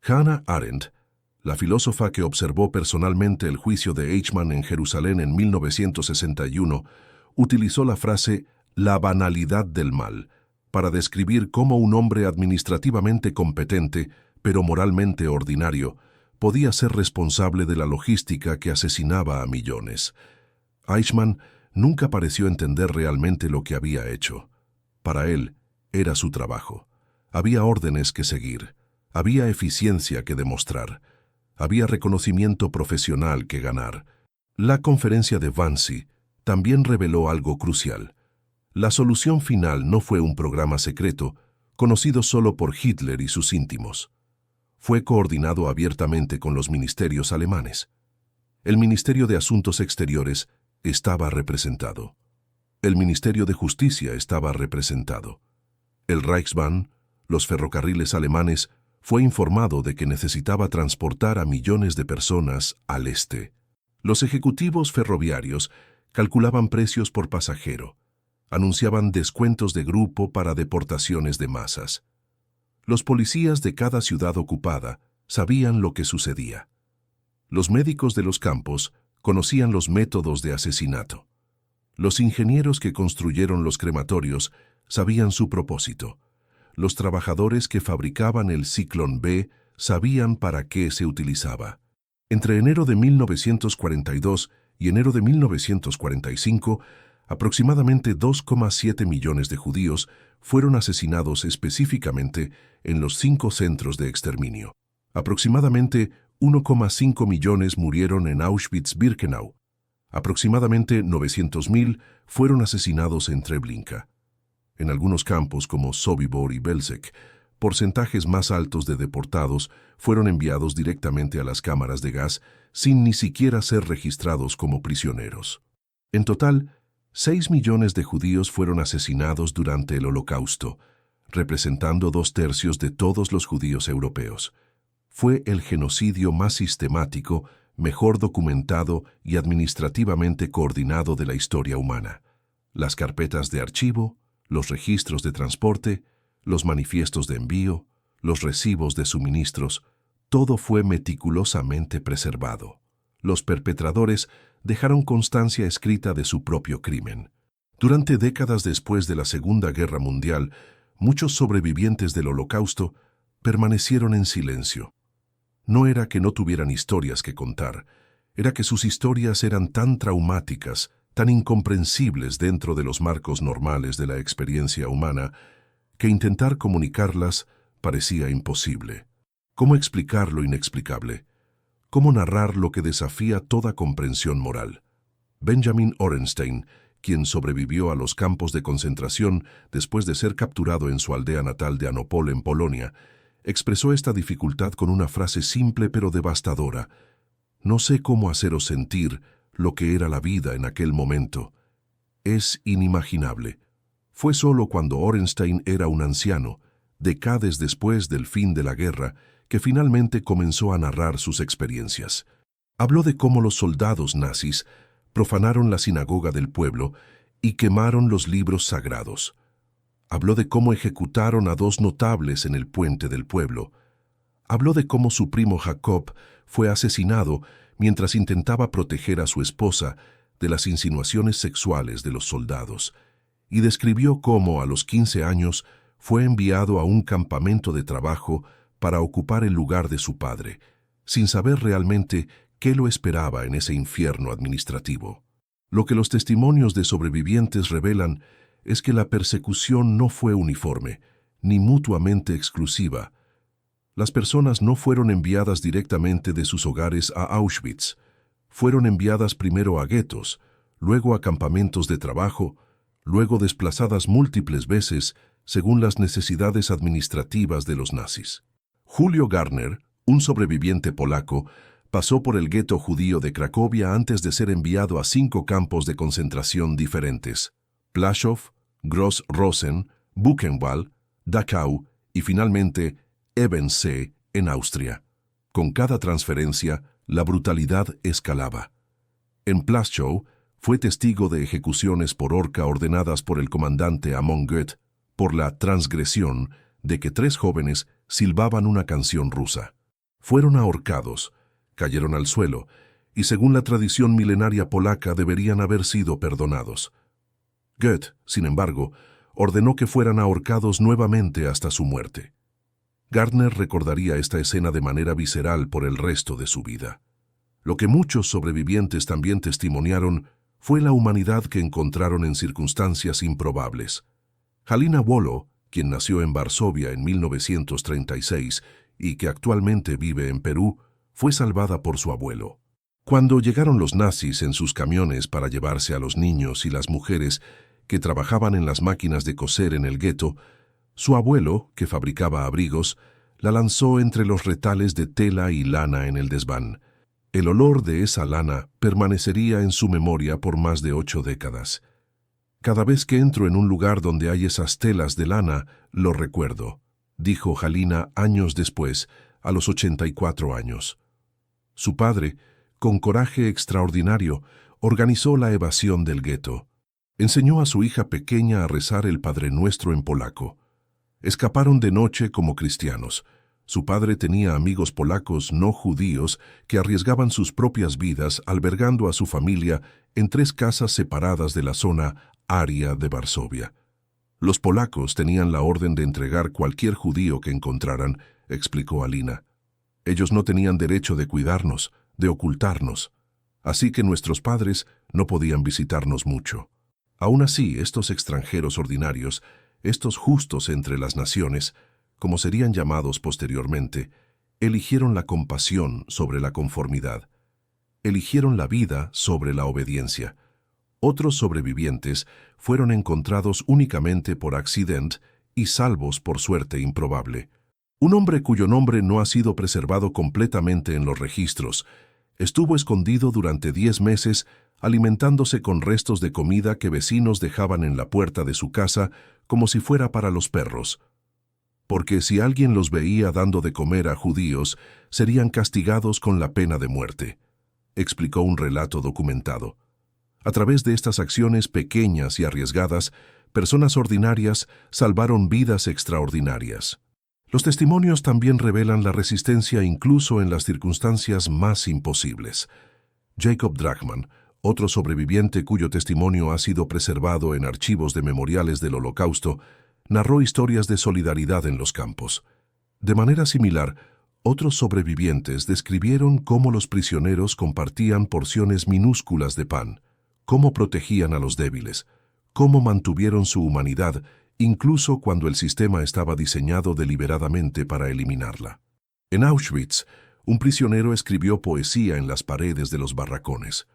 Hannah Arendt, la filósofa que observó personalmente el juicio de Eichmann en Jerusalén en 1961, utilizó la frase «la banalidad del mal» para describir cómo un hombre administrativamente competente, pero moralmente ordinario, podía ser responsable de la logística que asesinaba a millones. Eichmann nunca pareció entender realmente lo que había hecho. Para él, era su trabajo. Había órdenes que seguir. Había eficiencia que demostrar. Había reconocimiento profesional que ganar. La conferencia de Wannsee también reveló algo crucial. La solución final no fue un programa secreto, conocido solo por Hitler y sus íntimos. Fue coordinado abiertamente con los ministerios alemanes. El Ministerio de Asuntos Exteriores estaba representado. El Ministerio de Justicia estaba representado. El Reichsbahn, los ferrocarriles alemanes, fue informado de que necesitaba transportar a millones de personas al este. Los ejecutivos ferroviarios calculaban precios por pasajero, anunciaban descuentos de grupo para deportaciones de masas. Los policías de cada ciudad ocupada sabían lo que sucedía. Los médicos de los campos conocían los métodos de asesinato. Los ingenieros que construyeron los crematorios sabían su propósito. Los trabajadores que fabricaban el Ciclón B sabían para qué se utilizaba. Entre enero de 1942 y enero de 1945, aproximadamente 2,7 millones de judíos fueron asesinados específicamente en los 5 centros de exterminio. Aproximadamente 1,5 millones murieron en Auschwitz-Birkenau. Aproximadamente 900.000 fueron asesinados en Treblinka. En algunos campos como Sobibor y Belzec, porcentajes más altos de deportados fueron enviados directamente a las cámaras de gas sin ni siquiera ser registrados como prisioneros. En total, 6 millones de judíos fueron asesinados durante el Holocausto, representando 2/3 de todos los judíos europeos. Fue el genocidio más sistemático, mejor documentado y administrativamente coordinado de la historia humana. Las carpetas de archivo, los registros de transporte, los manifiestos de envío, los recibos de suministros, todo fue meticulosamente preservado. Los perpetradores dejaron constancia escrita de su propio crimen. Durante décadas después de la Segunda Guerra Mundial, muchos sobrevivientes del Holocausto permanecieron en silencio. No era que no tuvieran historias que contar, era que sus historias eran tan traumáticas, tan incomprensibles dentro de los marcos normales de la experiencia humana, que intentar comunicarlas parecía imposible. ¿Cómo explicar lo inexplicable? ¿Cómo narrar lo que desafía toda comprensión moral? Benjamin Orenstein, quien sobrevivió a los campos de concentración después de ser capturado en su aldea natal de Anopol en Polonia, expresó esta dificultad con una frase simple pero devastadora: «No sé cómo haceros sentir lo que era la vida en aquel momento. Es inimaginable». Fue solo cuando Orenstein era un anciano, décadas después del fin de la guerra, que finalmente comenzó a narrar sus experiencias. Habló de cómo los soldados nazis profanaron la sinagoga del pueblo y quemaron los libros sagrados. Habló de cómo ejecutaron a 2 notables en el puente del pueblo. Habló de cómo su primo Jacob fue asesinado mientras intentaba proteger a su esposa de las insinuaciones sexuales de los soldados, y describió cómo a los 15 años fue enviado a un campamento de trabajo para ocupar el lugar de su padre, sin saber realmente qué lo esperaba en ese infierno administrativo. Lo que los testimonios de sobrevivientes revelan es que la persecución no fue uniforme, ni mutuamente exclusiva. Las personas no fueron enviadas directamente de sus hogares a Auschwitz. Fueron enviadas primero a guetos, luego a campamentos de trabajo, luego desplazadas múltiples veces según las necesidades administrativas de los nazis. Julio Garner, un sobreviviente polaco, pasó por el gueto judío de Cracovia antes de ser enviado a 5 campos de concentración diferentes: Plaszow, Gross-Rosen, Buchenwald, Dachau y finalmente Ebensee, en Austria. Con cada transferencia, la brutalidad escalaba. En Plaszow, fue testigo de ejecuciones por horca ordenadas por el comandante Amon Goeth por la transgresión de que 3 jóvenes silbaban una canción rusa. Fueron ahorcados, cayeron al suelo y, según la tradición milenaria polaca, deberían haber sido perdonados. Goethe, sin embargo, ordenó que fueran ahorcados nuevamente hasta su muerte. Gardner recordaría esta escena de manera visceral por el resto de su vida. Lo que muchos sobrevivientes también testimoniaron fue la humanidad que encontraron en circunstancias improbables. Halina Wollo, quien nació en Varsovia en 1936 y que actualmente vive en Perú, fue salvada por su abuelo. Cuando llegaron los nazis en sus camiones para llevarse a los niños y las mujeres que trabajaban en las máquinas de coser en el gueto, su abuelo, que fabricaba abrigos, la lanzó entre los retales de tela y lana en el desván. El olor de esa lana permanecería en su memoria por más de 8 décadas. «Cada vez que entro en un lugar donde hay esas telas de lana, lo recuerdo», dijo Halina años después, a los 84 años. Su padre, con coraje extraordinario, organizó la evasión del gueto. Enseñó a su hija pequeña a rezar el Padre Nuestro en polaco. Escaparon de noche como cristianos. Su padre tenía amigos polacos no judíos que arriesgaban sus propias vidas albergando a su familia en 3 casas separadas de la zona aria de Varsovia. Los polacos tenían la orden de entregar cualquier judío que encontraran, explicó Halina. Ellos no tenían derecho de cuidarnos, de ocultarnos. Así que nuestros padres no podían visitarnos mucho. Aún así, estos extranjeros ordinarios, estos justos entre las naciones, como serían llamados posteriormente, eligieron la compasión sobre la conformidad. Eligieron la vida sobre la obediencia. Otros sobrevivientes fueron encontrados únicamente por accidente y salvos por suerte improbable. Un hombre cuyo nombre no ha sido preservado completamente en los registros, Estuvo escondido durante 10 meses, alimentándose con restos de comida que vecinos dejaban en la puerta de su casa como si fuera para los perros. Porque si alguien los veía dando de comer a judíos, serían castigados con la pena de muerte, explicó un relato documentado. A través de estas acciones pequeñas y arriesgadas, personas ordinarias salvaron vidas extraordinarias. Los testimonios también revelan la resistencia incluso en las circunstancias más imposibles. Jacob Drachman, otro sobreviviente cuyo testimonio ha sido preservado en archivos de memoriales del Holocausto, narró historias de solidaridad en los campos. De manera similar, otros sobrevivientes describieron cómo los prisioneros compartían porciones minúsculas de pan, cómo protegían a los débiles, cómo mantuvieron su humanidad, incluso cuando el sistema estaba diseñado deliberadamente para eliminarla. En Auschwitz, un prisionero escribió poesía en las paredes de los barracones.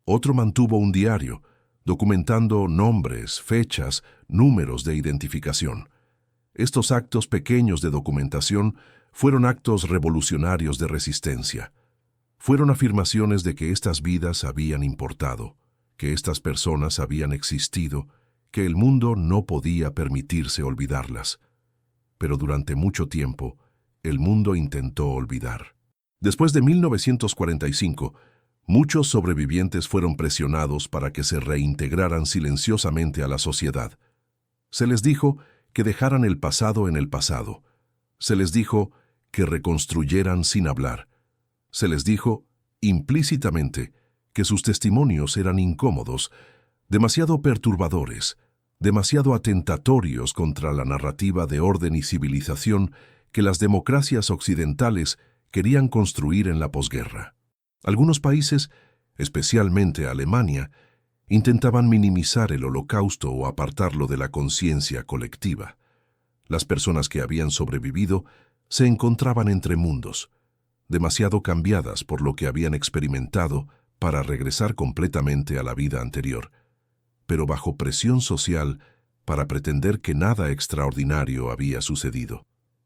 Otro mantuvo un diario, documentando nombres, fechas, números de identificación. Estos actos pequeños de documentación fueron actos revolucionarios de resistencia. Fueron afirmaciones de que estas vidas habían importado, que estas personas habían existido, que el mundo no podía permitirse olvidarlas. Pero durante mucho tiempo, el mundo intentó olvidar. Después de 1945, muchos sobrevivientes fueron presionados para que se reintegraran silenciosamente a la sociedad. Se les dijo que dejaran el pasado en el pasado. Se les dijo que reconstruyeran sin hablar. Se les dijo, implícitamente, que sus testimonios eran incómodos, demasiado perturbadores, demasiado atentatorios contra la narrativa de orden y civilización que las democracias occidentales querían construir en la posguerra. Algunos países, especialmente Alemania, intentaban minimizar el Holocausto o apartarlo de la conciencia colectiva. Las personas que habían sobrevivido se encontraban entre mundos, demasiado cambiadas por lo que habían experimentado para regresar completamente a la vida anterior, pero bajo presión social para pretender que nada extraordinario había sucedido.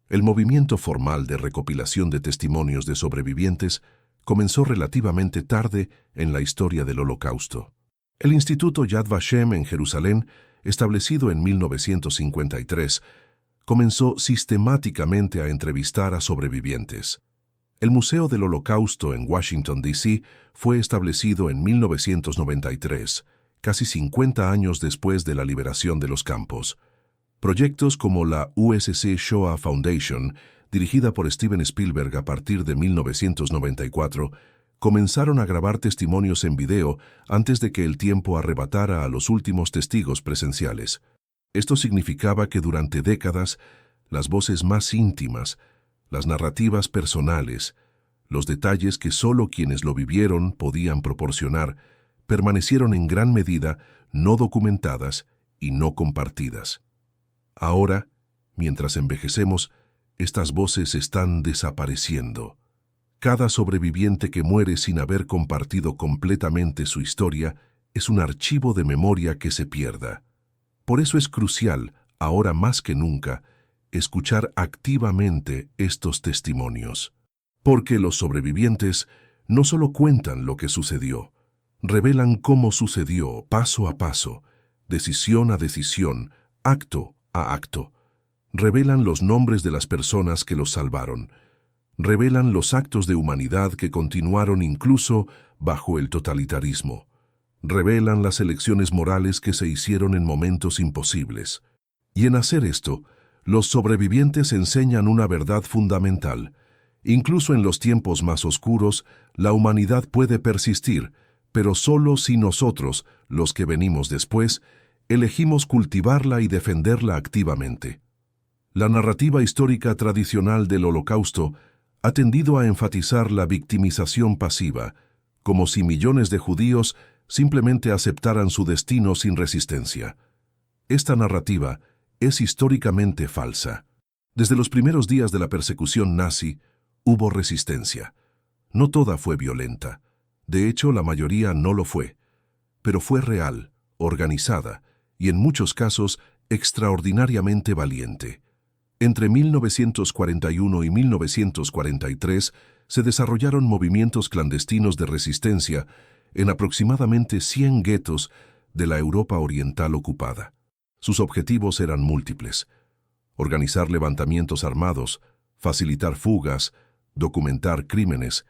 El movimiento formal de recopilación de testimonios de sobrevivientes comenzó relativamente tarde en la historia del Holocausto. El Instituto Yad Vashem en Jerusalén, establecido en 1953, comenzó sistemáticamente a entrevistar a sobrevivientes. El Museo del Holocausto en Washington, D.C., fue establecido en 1993, casi 50 años después de la liberación de los campos. Proyectos como la USC Shoah Foundation, dirigida por Steven Spielberg a partir de 1994, comenzaron a grabar testimonios en video antes de que el tiempo arrebatara a los últimos testigos presenciales. Esto significaba que durante décadas, las voces más íntimas, las narrativas personales, los detalles que solo quienes lo vivieron podían proporcionar, permanecieron en gran medida no documentadas y no compartidas. Ahora, mientras envejecemos, estas voces están desapareciendo. Cada sobreviviente que muere sin haber compartido completamente su historia es un archivo de memoria que se pierda. Por eso es crucial, ahora más que nunca, escuchar activamente estos testimonios. Porque los sobrevivientes no solo cuentan lo que sucedió, revelan cómo sucedió paso a paso, decisión a decisión, acto a acto. Revelan los nombres de las personas que los salvaron. Revelan los actos de humanidad que continuaron incluso bajo el totalitarismo. Revelan las elecciones morales que se hicieron en momentos imposibles. Y en hacer esto, los sobrevivientes enseñan una verdad fundamental. Incluso en los tiempos más oscuros, la humanidad puede persistir, pero solo si nosotros, los que venimos después, elegimos cultivarla y defenderla activamente. La narrativa histórica tradicional del Holocausto ha tendido a enfatizar la victimización pasiva, como si millones de judíos simplemente aceptaran su destino sin resistencia. Esta narrativa es históricamente falsa. Desde los primeros días de la persecución nazi, hubo resistencia. No toda fue violenta. De hecho, la mayoría no lo fue. Pero fue real, organizada y, en muchos casos, extraordinariamente valiente. Entre 1941 y 1943, se desarrollaron movimientos clandestinos de resistencia en aproximadamente 100 guetos de la Europa oriental ocupada. Sus objetivos eran múltiples: organizar levantamientos armados, facilitar fugas, documentar crímenes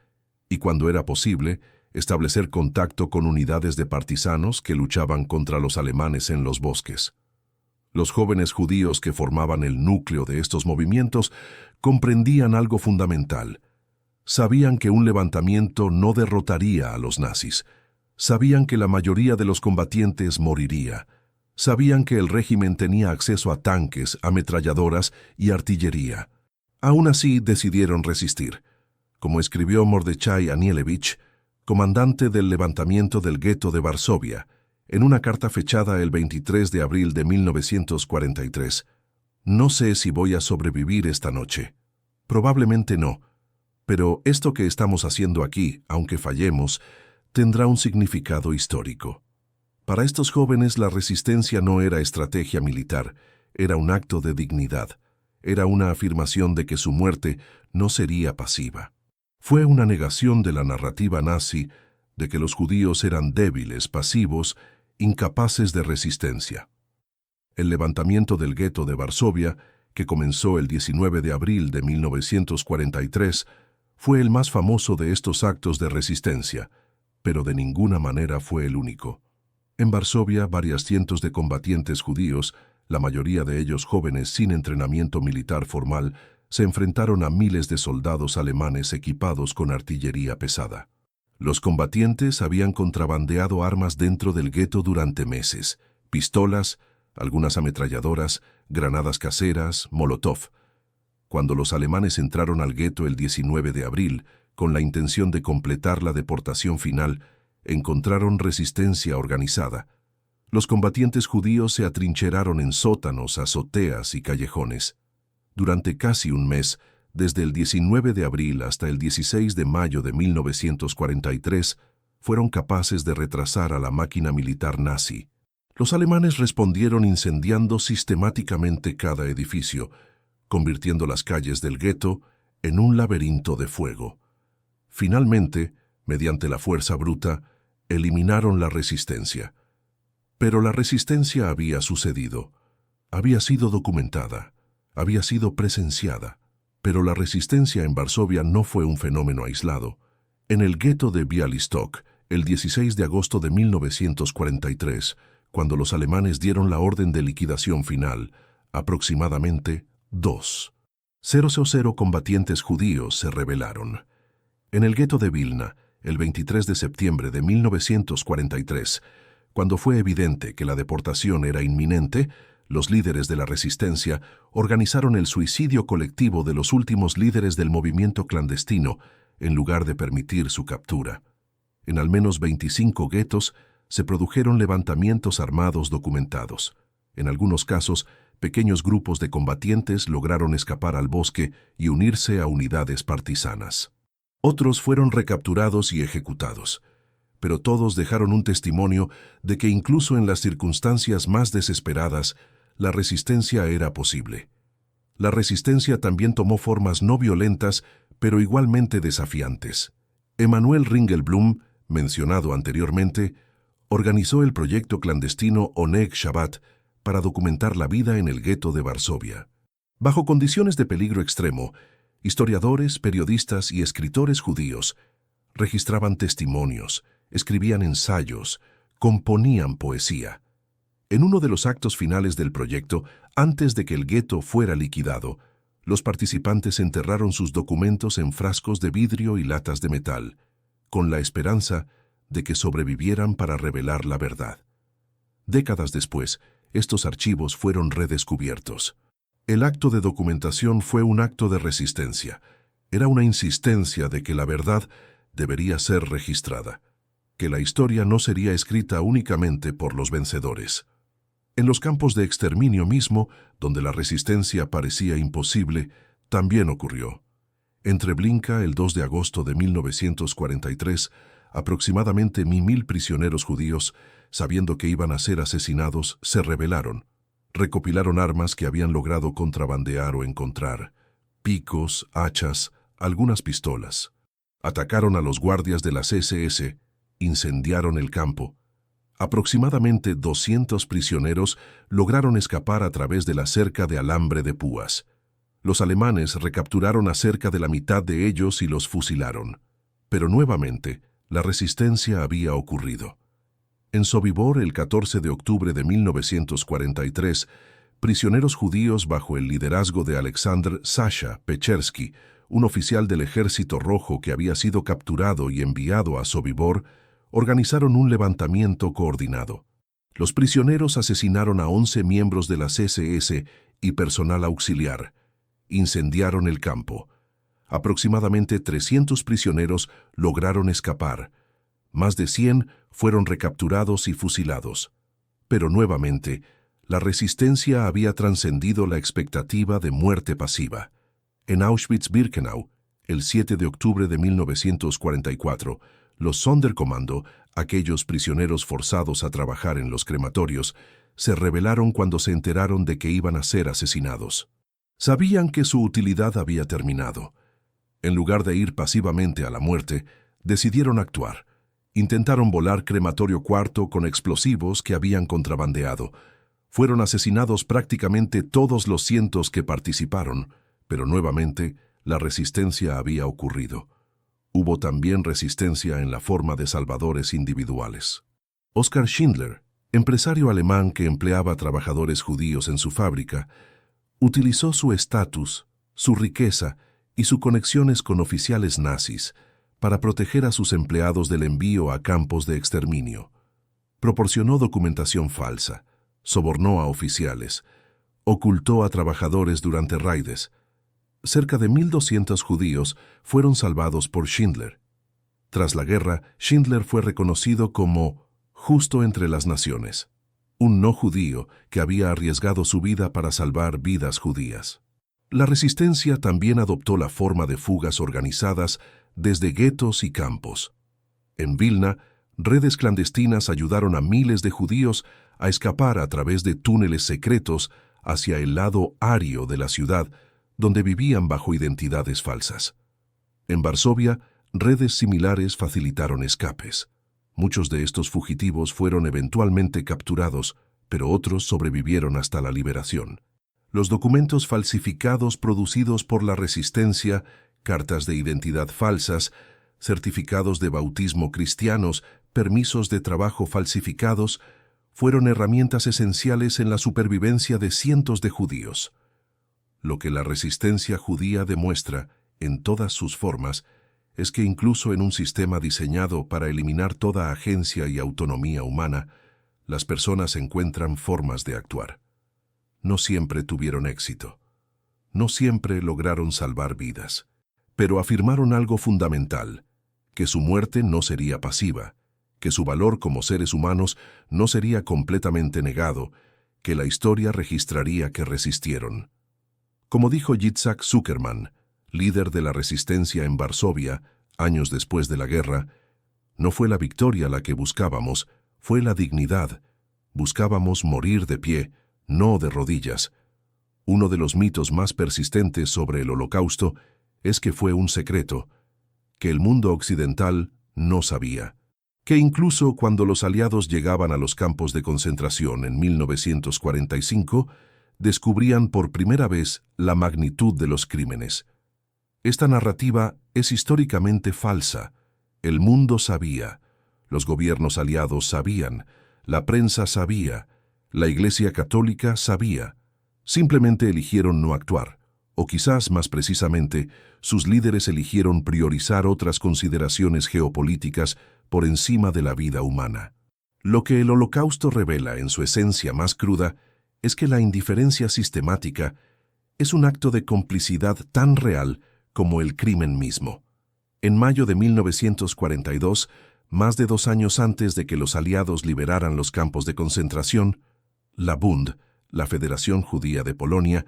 y, cuando era posible, establecer contacto con unidades de partisanos que luchaban contra los alemanes en los bosques. Los jóvenes judíos que formaban el núcleo de estos movimientos comprendían algo fundamental. Sabían que un levantamiento no derrotaría a los nazis. Sabían que la mayoría de los combatientes moriría. Sabían que el régimen tenía acceso a tanques, ametralladoras y artillería. Aún así, decidieron resistir. Como escribió Mordechai Anielewicz, comandante del levantamiento del gueto de Varsovia, en una carta fechada el 23 de abril de 1943, «No sé si voy a sobrevivir esta noche. Probablemente no, pero esto que estamos haciendo aquí, aunque fallemos, tendrá un significado histórico». Para estos jóvenes la resistencia no era estrategia militar, era un acto de dignidad, era una afirmación de que su muerte no sería pasiva. Fue una negación de la narrativa nazi de que los judíos eran débiles, pasivos, incapaces de resistencia. El levantamiento del gueto de Varsovia, que comenzó el 19 de abril de 1943, fue el más famoso de estos actos de resistencia, pero de ninguna manera fue el único. En Varsovia, varios cientos de combatientes judíos, la mayoría de ellos jóvenes sin entrenamiento militar formal, se enfrentaron a miles de soldados alemanes equipados con artillería pesada. Los combatientes habían contrabandeado armas dentro del gueto durante meses: pistolas, algunas ametralladoras, granadas caseras, molotov. Cuando los alemanes entraron al gueto el 19 de abril, con la intención de completar la deportación final, encontraron resistencia organizada. Los combatientes judíos se atrincheraron en sótanos, azoteas y callejones. Durante casi un mes, desde el 19 de abril hasta el 16 de mayo de 1943, fueron capaces de retrasar a la máquina militar nazi. Los alemanes respondieron incendiando sistemáticamente cada edificio, convirtiendo las calles del gueto en un laberinto de fuego. Finalmente, mediante la fuerza bruta, eliminaron la resistencia. Pero la resistencia había sucedido, había sido documentada, había sido presenciada. Pero la resistencia en Varsovia no fue un fenómeno aislado. En el gueto de Białystok, el 16 de agosto de 1943, cuando los alemanes dieron la orden de liquidación final, aproximadamente 2,000 combatientes judíos se rebelaron. En el gueto de Vilna, el 23 de septiembre de 1943, cuando fue evidente que la deportación era inminente, los líderes de la resistencia organizaron el suicidio colectivo de los últimos líderes del movimiento clandestino en lugar de permitir su captura. En al menos 25 guetos se produjeron levantamientos armados documentados. En algunos casos, pequeños grupos de combatientes lograron escapar al bosque y unirse a unidades partisanas. Otros fueron recapturados y ejecutados, pero todos dejaron un testimonio de que incluso en las circunstancias más desesperadas, la resistencia era posible. La resistencia también tomó formas no violentas, pero igualmente desafiantes. Emanuel Ringelblum, mencionado anteriormente, organizó el proyecto clandestino Oneg Shabbat para documentar la vida en el gueto de Varsovia. Bajo condiciones de peligro extremo, historiadores, periodistas y escritores judíos registraban testimonios, escribían ensayos, componían poesía. En uno de los actos finales del proyecto, antes de que el gueto fuera liquidado, los participantes enterraron sus documentos en frascos de vidrio y latas de metal, con la esperanza de que sobrevivieran para revelar la verdad. Décadas después, estos archivos fueron redescubiertos. El acto de documentación fue un acto de resistencia. Era una insistencia de que la verdad debería ser registrada, que la historia no sería escrita únicamente por los vencedores. En los campos de exterminio mismo, donde la resistencia parecía imposible, también ocurrió. En Treblinka, el 2 de agosto de 1943, aproximadamente 1,000 prisioneros judíos, sabiendo que iban a ser asesinados, se rebelaron. Recopilaron armas que habían logrado contrabandear o encontrar: picos, hachas, algunas pistolas. Atacaron a los guardias de las SS, incendiaron el campo. Aproximadamente 200 prisioneros lograron escapar a través de la cerca de alambre de púas. Los alemanes recapturaron a cerca de la mitad de ellos y los fusilaron. Pero nuevamente, la resistencia había ocurrido. En Sobibor, el 14 de octubre de 1943, prisioneros judíos bajo el liderazgo de Alexander Sasha Pechersky, un oficial del Ejército Rojo que había sido capturado y enviado a Sobibor, organizaron un levantamiento coordinado. Los prisioneros asesinaron a 11 miembros de las SS y personal auxiliar. Incendiaron el campo. Aproximadamente 300 prisioneros lograron escapar. Más de 100 fueron recapturados y fusilados. Pero nuevamente, la resistencia había trascendido la expectativa de muerte pasiva. En Auschwitz-Birkenau, el 7 de octubre de 1944, los Sonderkommando, aquellos prisioneros forzados a trabajar en los crematorios, se rebelaron cuando se enteraron de que iban a ser asesinados. Sabían que su utilidad había terminado. En lugar de ir pasivamente a la muerte, decidieron actuar. Intentaron volar crematorio cuarto con explosivos que habían contrabandeado. Fueron asesinados prácticamente todos los cientos que participaron, pero nuevamente la resistencia había ocurrido. Hubo también resistencia en la forma de salvadores individuales. Oskar Schindler, empresario alemán que empleaba trabajadores judíos en su fábrica, utilizó su estatus, su riqueza y sus conexiones con oficiales nazis para proteger a sus empleados del envío a campos de exterminio. Proporcionó documentación falsa, sobornó a oficiales, ocultó a trabajadores durante raides. Cerca de 1.200 judíos fueron salvados por Schindler. Tras la guerra, Schindler fue reconocido como justo entre las naciones, un no judío que había arriesgado su vida para salvar vidas judías. La resistencia también adoptó la forma de fugas organizadas desde guetos y campos. En Vilna, redes clandestinas ayudaron a miles de judíos a escapar a través de túneles secretos hacia el lado ario de la ciudad, donde vivían bajo identidades falsas. En Varsovia, redes similares facilitaron escapes. Muchos de estos fugitivos fueron eventualmente capturados, pero otros sobrevivieron hasta la liberación. Los documentos falsificados producidos por la resistencia, cartas de identidad falsas, certificados de bautismo cristianos, permisos de trabajo falsificados, fueron herramientas esenciales en la supervivencia de cientos de judíos. Lo que la resistencia judía demuestra, en todas sus formas, es que incluso en un sistema diseñado para eliminar toda agencia y autonomía humana, las personas encuentran formas de actuar. No siempre tuvieron éxito. No siempre lograron salvar vidas. Pero afirmaron algo fundamental, que su muerte no sería pasiva, que su valor como seres humanos no sería completamente negado, que la historia registraría que resistieron. Como dijo Yitzhak Zuckerman, líder de la resistencia en Varsovia, años después de la guerra, no fue la victoria la que buscábamos, fue la dignidad. Buscábamos morir de pie, no de rodillas. Uno de los mitos más persistentes sobre el Holocausto es que fue un secreto, que el mundo occidental no sabía, que incluso cuando los aliados llegaban a los campos de concentración en 1945, descubrían por primera vez la magnitud de los crímenes. Esta narrativa es históricamente falsa. El mundo sabía, los gobiernos aliados sabían, la prensa sabía, la Iglesia Católica sabía. Simplemente eligieron no actuar, o quizás más precisamente, sus líderes eligieron priorizar otras consideraciones geopolíticas por encima de la vida humana. Lo que el Holocausto revela en su esencia más cruda es que la indiferencia sistemática es un acto de complicidad tan real como el crimen mismo. En mayo de 1942, más de 2 años antes de que los aliados liberaran los campos de concentración, la Bund, la Federación Judía de Polonia,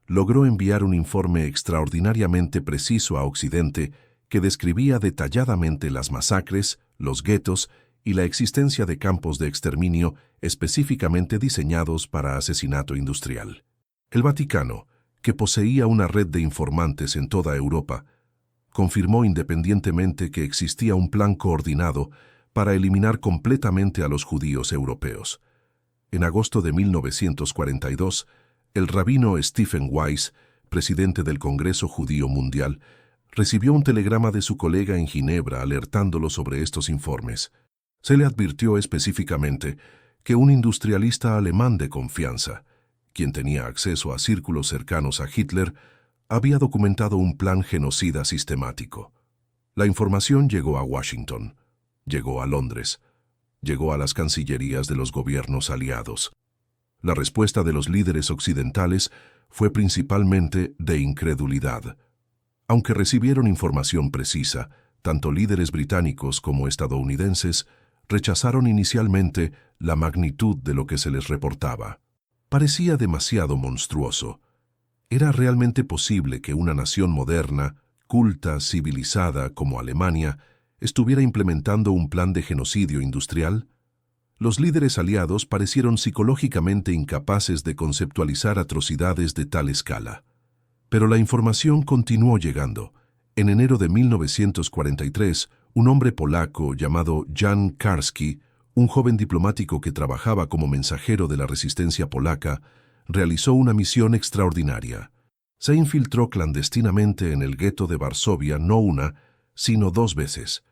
logró enviar un informe extraordinariamente preciso a Occidente que describía detalladamente las masacres, los guetos y la existencia de campos de exterminio específicamente diseñados para asesinato industrial. El Vaticano, que poseía una red de informantes en toda Europa, confirmó independientemente que existía un plan coordinado para eliminar completamente a los judíos europeos. En agosto de 1942, el rabino Stephen Wise, presidente del Congreso Judío Mundial, recibió un telegrama de su colega en Ginebra alertándolo sobre estos informes. Se le advirtió específicamente que un industrialista alemán de confianza, quien tenía acceso a círculos cercanos a Hitler, había documentado un plan genocida sistemático. La información llegó a Washington, llegó a Londres, llegó a las cancillerías de los gobiernos aliados. La respuesta de los líderes occidentales fue principalmente de incredulidad. Aunque recibieron información precisa, tanto líderes británicos como estadounidenses rechazaron inicialmente la magnitud de lo que se les reportaba. Parecía demasiado monstruoso. ¿Era realmente posible que una nación moderna, culta, civilizada como Alemania, estuviera implementando un plan de genocidio industrial? Los líderes aliados parecieron psicológicamente incapaces de conceptualizar atrocidades de tal escala. Pero la información continuó llegando. En enero de 1943, un hombre polaco llamado Jan Karski, un joven diplomático que trabajaba como mensajero de la resistencia polaca, realizó una misión extraordinaria. Se infiltró clandestinamente en el gueto de Varsovia no una, sino 2 veces.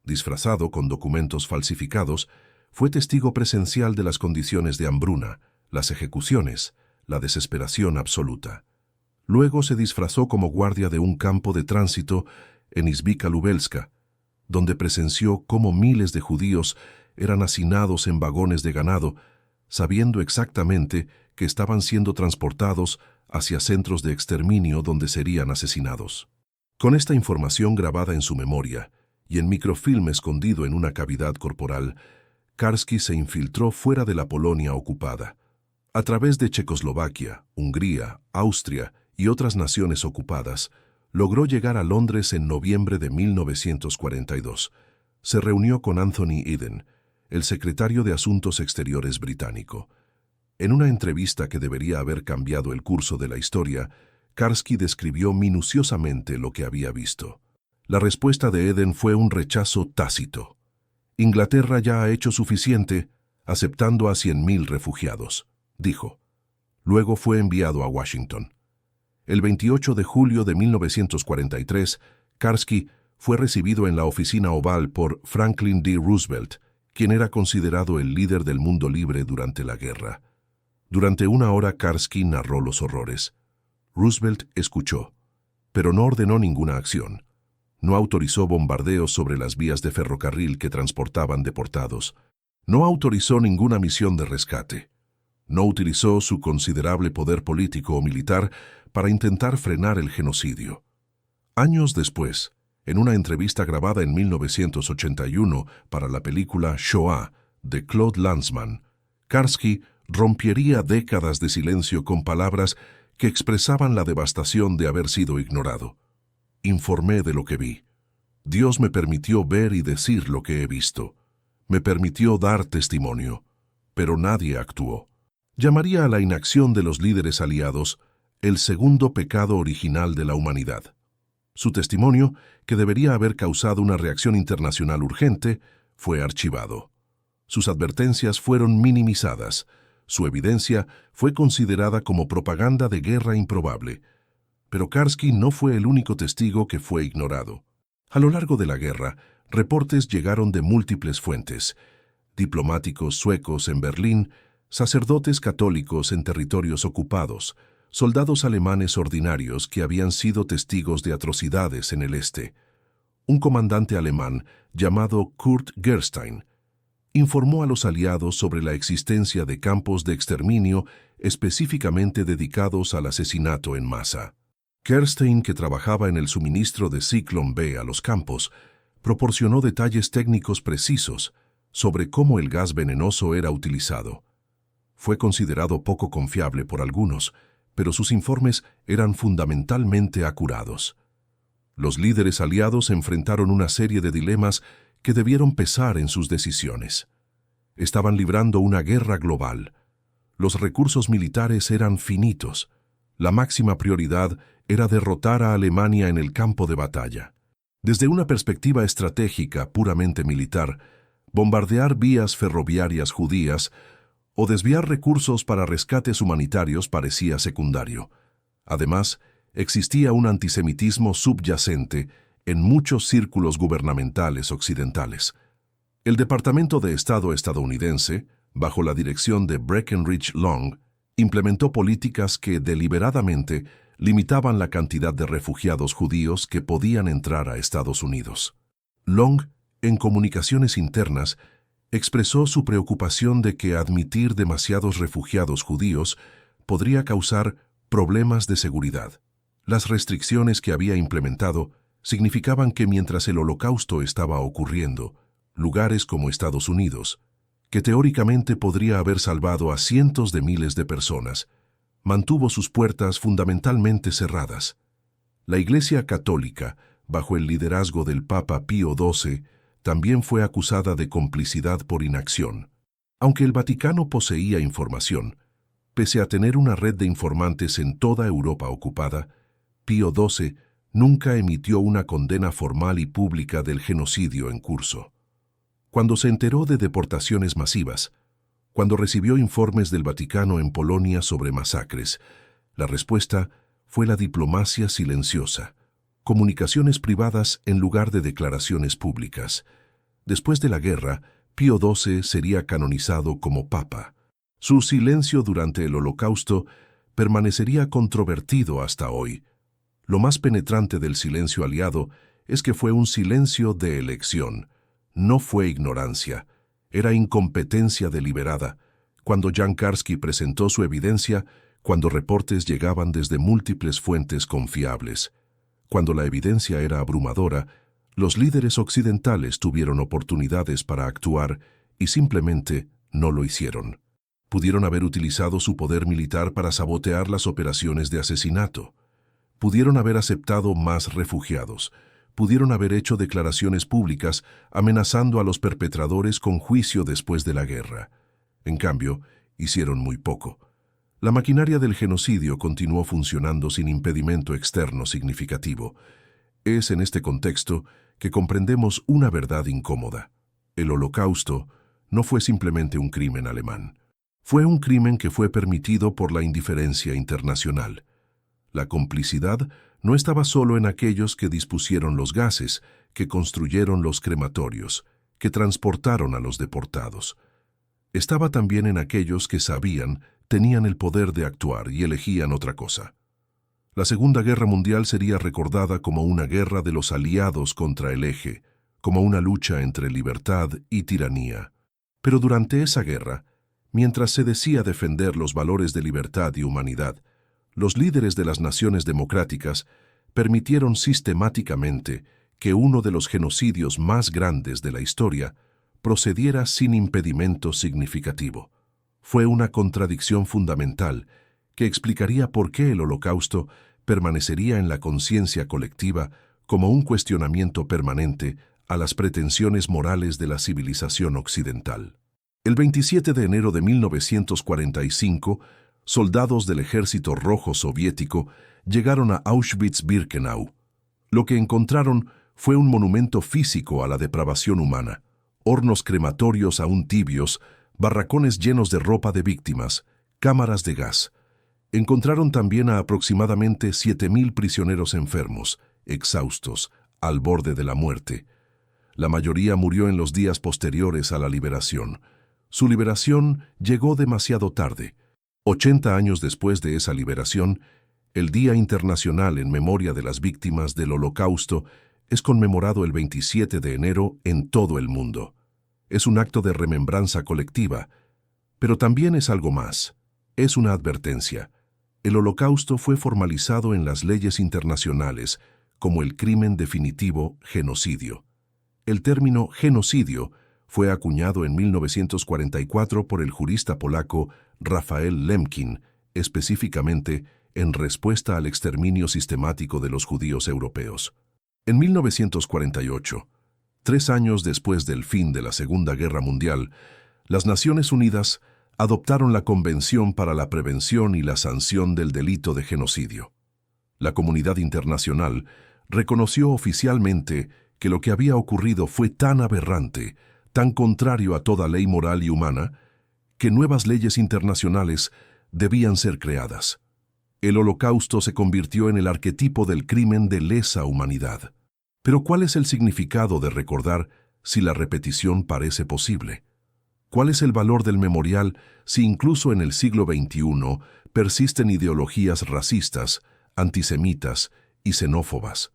Disfrazado con documentos falsificados, fue testigo presencial de las condiciones de hambruna, las ejecuciones, la desesperación absoluta. Luego se disfrazó como guardia de un campo de tránsito en Izbika Lubelska, donde presenció cómo miles de judíos eran hacinados en vagones de ganado, sabiendo exactamente que estaban siendo transportados hacia centros de exterminio donde serían asesinados. Con esta información grabada en su memoria y en microfilm escondido en una cavidad corporal, Karski se infiltró fuera de la Polonia ocupada. A través de Checoslovaquia, Hungría, Austria y otras naciones ocupadas, logró llegar a Londres en noviembre de 1942. Se reunió con Anthony Eden, el secretario de Asuntos Exteriores británico. En una entrevista que debería haber cambiado el curso de la historia, Karski describió minuciosamente lo que había visto. La respuesta de Eden fue un rechazo tácito. Inglaterra ya ha hecho suficiente, aceptando a 100.000 refugiados, dijo. Luego fue enviado a Washington. El 28 de julio de 1943, Karski fue recibido en la oficina oval por Franklin D. Roosevelt, quien era considerado el líder del mundo libre durante la guerra. Durante 1 hora Karski narró los horrores. Roosevelt escuchó, pero no ordenó ninguna acción. No autorizó bombardeos sobre las vías de ferrocarril que transportaban deportados. No autorizó ninguna misión de rescate. No utilizó su considerable poder político o militar para intentar frenar el genocidio. Años después, en una entrevista grabada en 1981 para la película Shoah de Claude Lanzmann, Karski rompería décadas de silencio con palabras que expresaban la devastación de haber sido ignorado. Informé de lo que vi. Dios me permitió ver y decir lo que he visto. Me permitió dar testimonio, pero nadie actuó. Llamaría a la inacción de los líderes aliados el segundo pecado original de la humanidad. Su testimonio, que debería haber causado una reacción internacional urgente, fue archivado. Sus advertencias fueron minimizadas. Su evidencia fue considerada como propaganda de guerra improbable. Pero Karski no fue el único testigo que fue ignorado. A lo largo de la guerra, reportes llegaron de múltiples fuentes: diplomáticos suecos en Berlín, sacerdotes católicos en territorios ocupados, soldados alemanes ordinarios que habían sido testigos de atrocidades en el este. Un comandante alemán llamado Kurt Gerstein informó a los aliados sobre la existencia de campos de exterminio específicamente dedicados al asesinato en masa. Gerstein, que trabajaba en el suministro de Zyklon B a los campos, proporcionó detalles técnicos precisos sobre cómo el gas venenoso era utilizado. Fue considerado poco confiable por algunos, pero sus informes eran fundamentalmente acurados. Los líderes aliados enfrentaron una serie de dilemas que debieron pesar en sus decisiones. Estaban librando una guerra global. Los recursos militares eran finitos. La máxima prioridad era derrotar a Alemania en el campo de batalla. Desde una perspectiva estratégica puramente militar, bombardear vías ferroviarias judías o desviar recursos para rescates humanitarios parecía secundario. Además, existía un antisemitismo subyacente en muchos círculos gubernamentales occidentales. El Departamento de Estado estadounidense, bajo la dirección de Breckinridge Long, implementó políticas que deliberadamente limitaban la cantidad de refugiados judíos que podían entrar a Estados Unidos. Long, en comunicaciones internas, expresó su preocupación de que admitir demasiados refugiados judíos podría causar problemas de seguridad. Las restricciones que había implementado significaban que mientras el Holocausto estaba ocurriendo, lugares como Estados Unidos, que teóricamente podría haber salvado a cientos de miles de personas, mantuvo sus puertas fundamentalmente cerradas. La Iglesia Católica, bajo el liderazgo del Papa Pío XII, también fue acusada de complicidad por inacción. Aunque el Vaticano poseía información, pese a tener una red de informantes en toda Europa ocupada, Pío XII nunca emitió una condena formal y pública del genocidio en curso. Cuando se enteró de deportaciones masivas, cuando recibió informes del Vaticano en Polonia sobre masacres, la respuesta fue la diplomacia silenciosa, comunicaciones privadas en lugar de declaraciones públicas. Después de la guerra, Pío XII sería canonizado como papa. Su silencio durante el Holocausto permanecería controvertido hasta hoy. Lo más penetrante del silencio aliado es que fue un silencio de elección. No fue ignorancia, era incompetencia deliberada. Cuando Jan Karski presentó su evidencia, cuando reportes llegaban desde múltiples fuentes confiables. Cuando la evidencia era abrumadora, los líderes occidentales tuvieron oportunidades para actuar y simplemente no lo hicieron. Pudieron haber utilizado su poder militar para sabotear las operaciones de asesinato. Pudieron haber aceptado más refugiados. Pudieron haber hecho declaraciones públicas amenazando a los perpetradores con juicio después de la guerra. En cambio, hicieron muy poco. La maquinaria del genocidio continuó funcionando sin impedimento externo significativo. Es en este contexto que comprendemos una verdad incómoda. El Holocausto no fue simplemente un crimen alemán. Fue un crimen que fue permitido por la indiferencia internacional. La complicidad no estaba solo en aquellos que dispusieron los gases, que construyeron los crematorios, que transportaron a los deportados. Estaba también en aquellos que sabían, tenían el poder de actuar y elegían otra cosa. La Segunda Guerra Mundial sería recordada como una guerra de los aliados contra el eje, como una lucha entre libertad y tiranía. Pero durante esa guerra, mientras se decía defender los valores de libertad y humanidad, los líderes de las naciones democráticas permitieron sistemáticamente que uno de los genocidios más grandes de la historia procediera sin impedimento significativo. Fue una contradicción fundamental que explicaría por qué el Holocausto permanecería en la conciencia colectiva como un cuestionamiento permanente a las pretensiones morales de la civilización occidental. El 27 de enero de 1945, soldados del Ejército Rojo Soviético llegaron a Auschwitz-Birkenau. Lo que encontraron fue un monumento físico a la depravación humana, hornos crematorios aún tibios, barracones llenos de ropa de víctimas, cámaras de gas. Encontraron también a aproximadamente 7.000 prisioneros enfermos, exhaustos, al borde de la muerte. La mayoría murió en los días posteriores a la liberación. Su liberación llegó demasiado tarde. 80 años después de esa liberación, el Día Internacional en Memoria de las Víctimas del Holocausto es conmemorado el 27 de enero en todo el mundo. Es un acto de remembranza colectiva, pero también es algo más. Es una advertencia. El Holocausto fue formalizado en las leyes internacionales como el crimen definitivo genocidio. El término genocidio fue acuñado en 1944 por el jurista polaco Rafael Lemkin, específicamente en respuesta al exterminio sistemático de los judíos europeos. En 1948, 3 años después del fin de la Segunda Guerra Mundial, las Naciones Unidas adoptaron la Convención para la Prevención y la Sanción del Delito de Genocidio. La comunidad internacional reconoció oficialmente que lo que había ocurrido fue tan aberrante, tan contrario a toda ley moral y humana, que nuevas leyes internacionales debían ser creadas. El Holocausto se convirtió en el arquetipo del crimen de lesa humanidad. Pero ¿cuál es el significado de recordar si la repetición parece posible? ¿Cuál es el valor del memorial si incluso en el siglo XXI persisten ideologías racistas, antisemitas y xenófobas?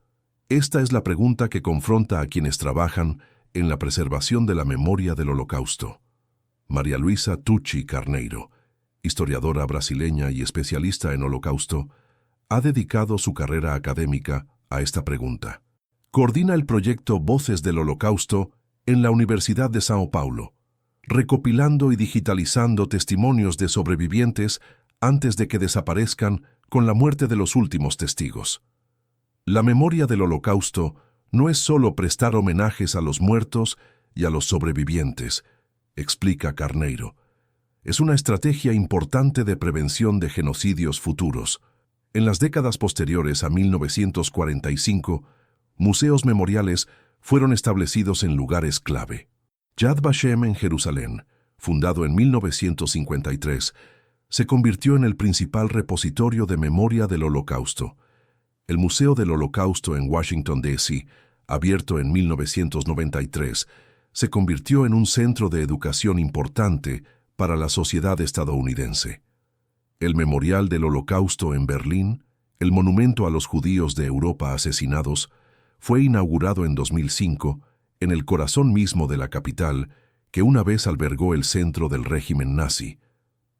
Esta es la pregunta que confronta a quienes trabajan en la preservación de la memoria del Holocausto. María Luisa Tucci Carneiro, historiadora brasileña y especialista en Holocausto, ha dedicado su carrera académica a esta pregunta. Coordina el proyecto Voces del Holocausto en la Universidad de São Paulo, recopilando y digitalizando testimonios de sobrevivientes antes de que desaparezcan con la muerte de los últimos testigos. La memoria del Holocausto no es solo prestar homenajes a los muertos y a los sobrevivientes, explica Carneiro. Es una estrategia importante de prevención de genocidios futuros. En las décadas posteriores a 1945, museos memoriales fueron establecidos en lugares clave. Yad Vashem en Jerusalén, fundado en 1953, se convirtió en el principal repositorio de memoria del Holocausto. El Museo del Holocausto en Washington, D.C., abierto en 1993, se convirtió en un centro de educación importante para la sociedad estadounidense. El Memorial del Holocausto en Berlín, el monumento a los judíos de Europa asesinados, fue inaugurado en 2005 en el corazón mismo de la capital, que una vez albergó el centro del régimen nazi.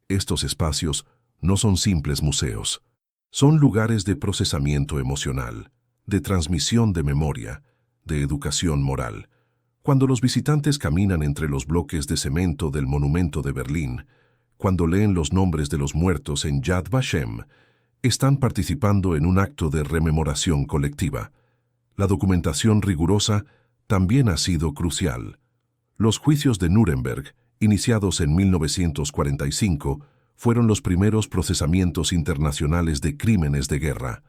Estos espacios no son simples museos, son lugares de procesamiento emocional, de transmisión de memoria, de educación moral. Cuando los visitantes caminan entre los bloques de cemento del monumento de Berlín, cuando leen los nombres de los muertos en Yad Vashem, están participando en un acto de rememoración colectiva. La documentación rigurosa también ha sido crucial. Los juicios de Nuremberg, iniciados en 1945, fueron los primeros procesamientos internacionales de crímenes de guerra.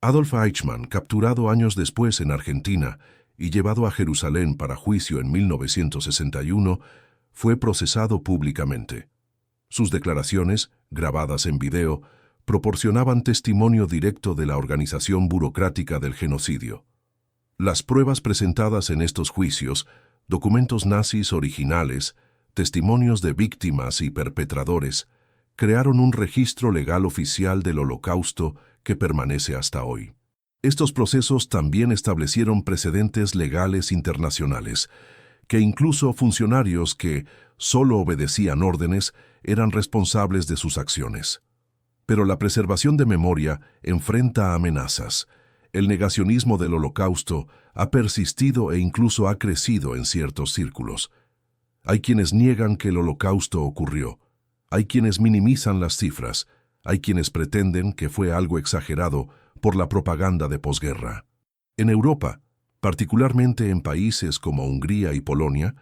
Adolf Eichmann, capturado años después en Argentina y llevado a Jerusalén para juicio en 1961, fue procesado públicamente. Sus declaraciones, grabadas en video, proporcionaban testimonio directo de la organización burocrática del genocidio. Las pruebas presentadas en estos juicios, documentos nazis originales, testimonios de víctimas y perpetradores, crearon un registro legal oficial del Holocausto que permanece hasta hoy. Estos procesos también establecieron precedentes legales internacionales, que incluso funcionarios que solo obedecían órdenes eran responsables de sus acciones. Pero la preservación de memoria enfrenta amenazas. El negacionismo del Holocausto ha persistido e incluso ha crecido en ciertos círculos. Hay quienes niegan que el Holocausto ocurrió. Hay quienes minimizan las cifras. Hay quienes pretenden que fue algo exagerado por la propaganda de posguerra. En Europa, particularmente en países como Hungría y Polonia,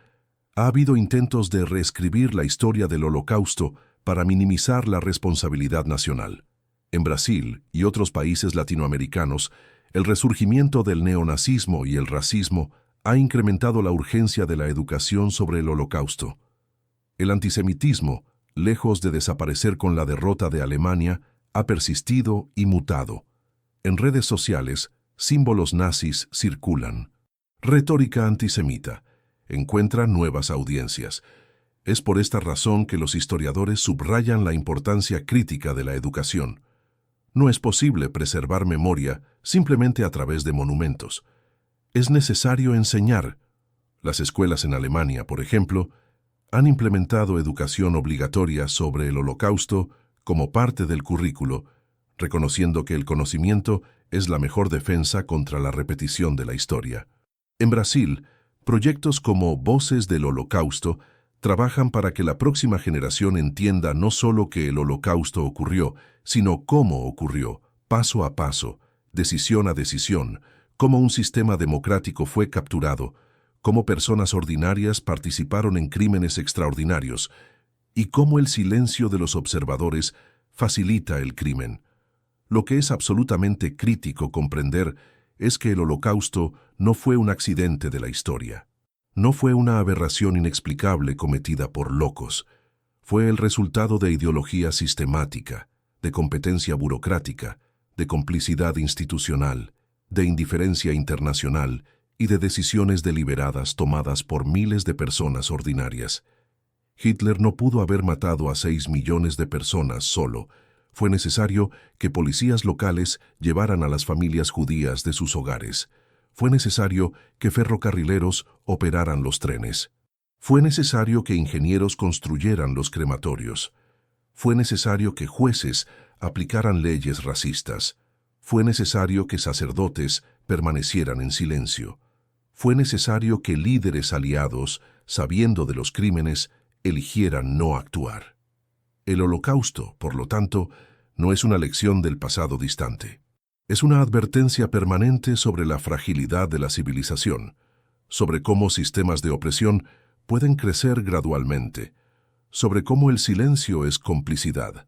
ha habido intentos de reescribir la historia del Holocausto para minimizar la responsabilidad nacional. En Brasil y otros países latinoamericanos, el resurgimiento del neonazismo y el racismo ha incrementado la urgencia de la educación sobre el Holocausto. El antisemitismo, lejos de desaparecer con la derrota de Alemania, ha persistido y mutado. En redes sociales, símbolos nazis circulan. Retórica antisemita encuentra nuevas audiencias. Es por esta razón que los historiadores subrayan la importancia crítica de la educación. No es posible preservar memoria simplemente a través de monumentos. Es necesario enseñar. Las escuelas en Alemania, por ejemplo, han implementado educación obligatoria sobre el Holocausto como parte del currículo, reconociendo que el conocimiento es la mejor defensa contra la repetición de la historia. En Brasil, proyectos como Voces del Holocausto trabajan para que la próxima generación entienda no solo que el Holocausto ocurrió, sino cómo ocurrió, paso a paso, decisión a decisión, cómo un sistema democrático fue capturado, cómo personas ordinarias participaron en crímenes extraordinarios y cómo el silencio de los observadores facilita el crimen. Lo que es absolutamente crítico comprender es que el Holocausto no fue un accidente de la historia. No fue una aberración inexplicable cometida por locos. Fue el resultado de ideología sistemática, de competencia burocrática, de complicidad institucional, de indiferencia internacional y de decisiones deliberadas tomadas por miles de personas ordinarias. Hitler no pudo haber matado a 6 millones de personas solo. Fue necesario que policías locales llevaran a las familias judías de sus hogares. Fue necesario que ferrocarrileros operaran los trenes. Fue necesario que ingenieros construyeran los crematorios. Fue necesario que jueces aplicaran leyes racistas. Fue necesario que sacerdotes permanecieran en silencio. Fue necesario que líderes aliados, sabiendo de los crímenes, eligieran no actuar. El Holocausto, por lo tanto, no es una lección del pasado distante. Es una advertencia permanente sobre la fragilidad de la civilización, sobre cómo sistemas de opresión pueden crecer gradualmente, sobre cómo el silencio es complicidad,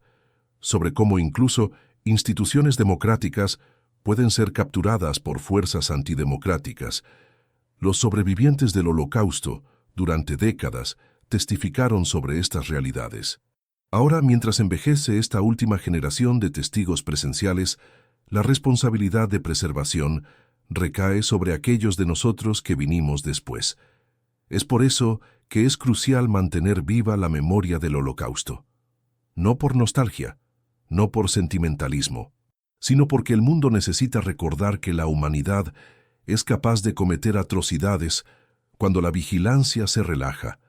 sobre cómo incluso instituciones democráticas pueden ser capturadas por fuerzas antidemocráticas. Los sobrevivientes del Holocausto, durante décadas, testificaron sobre estas realidades. Ahora, mientras envejece esta última generación de testigos presenciales, la responsabilidad de preservación recae sobre aquellos de nosotros que vinimos después. Es por eso que es crucial mantener viva la memoria del Holocausto. No por nostalgia, no por sentimentalismo, sino porque el mundo necesita recordar que la humanidad es capaz de cometer atrocidades cuando la vigilancia se relaja,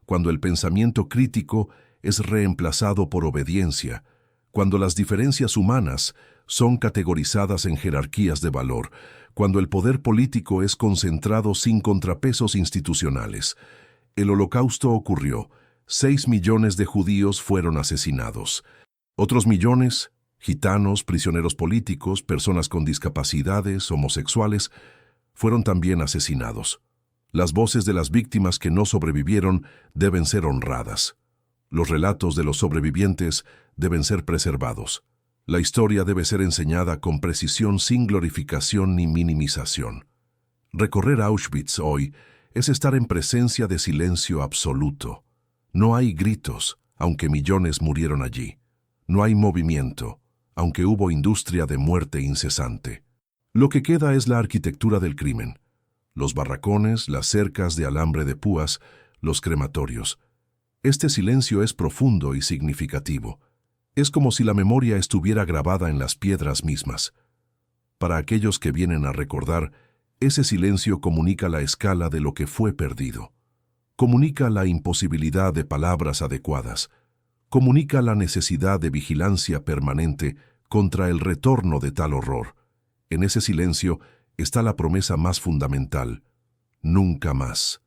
cuando el pensamiento crítico es reemplazado por obediencia, cuando las diferencias humanas son categorizadas en jerarquías de valor, cuando el poder político es concentrado sin contrapesos institucionales. El Holocausto ocurrió. 6 millones de judíos fueron asesinados. Otros millones, gitanos, prisioneros políticos, personas con discapacidades, homosexuales, fueron también asesinados. Las voces de las víctimas que no sobrevivieron deben ser honradas. Los relatos de los sobrevivientes deben ser preservados. La historia debe ser enseñada con precisión sin glorificación ni minimización. Recorrer Auschwitz hoy es estar en presencia de silencio absoluto. No hay gritos, aunque millones murieron allí. No hay movimiento, aunque hubo industria de muerte incesante. Lo que queda es la arquitectura del crimen. Los barracones, las cercas de alambre de púas, los crematorios. Este silencio es profundo y significativo. Es como si la memoria estuviera grabada en las piedras mismas. Para aquellos que vienen a recordar, ese silencio comunica la escala de lo que fue perdido. Comunica la imposibilidad de palabras adecuadas. Comunica la necesidad de vigilancia permanente contra el retorno de tal horror. En ese silencio está la promesa más fundamental: nunca más.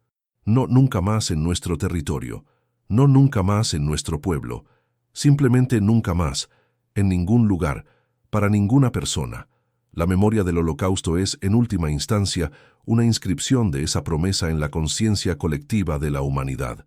No nunca más en nuestro territorio, no nunca más en nuestro pueblo, simplemente nunca más, en ningún lugar, para ninguna persona. La memoria del Holocausto es, en última instancia, una inscripción de esa promesa en la conciencia colectiva de la humanidad.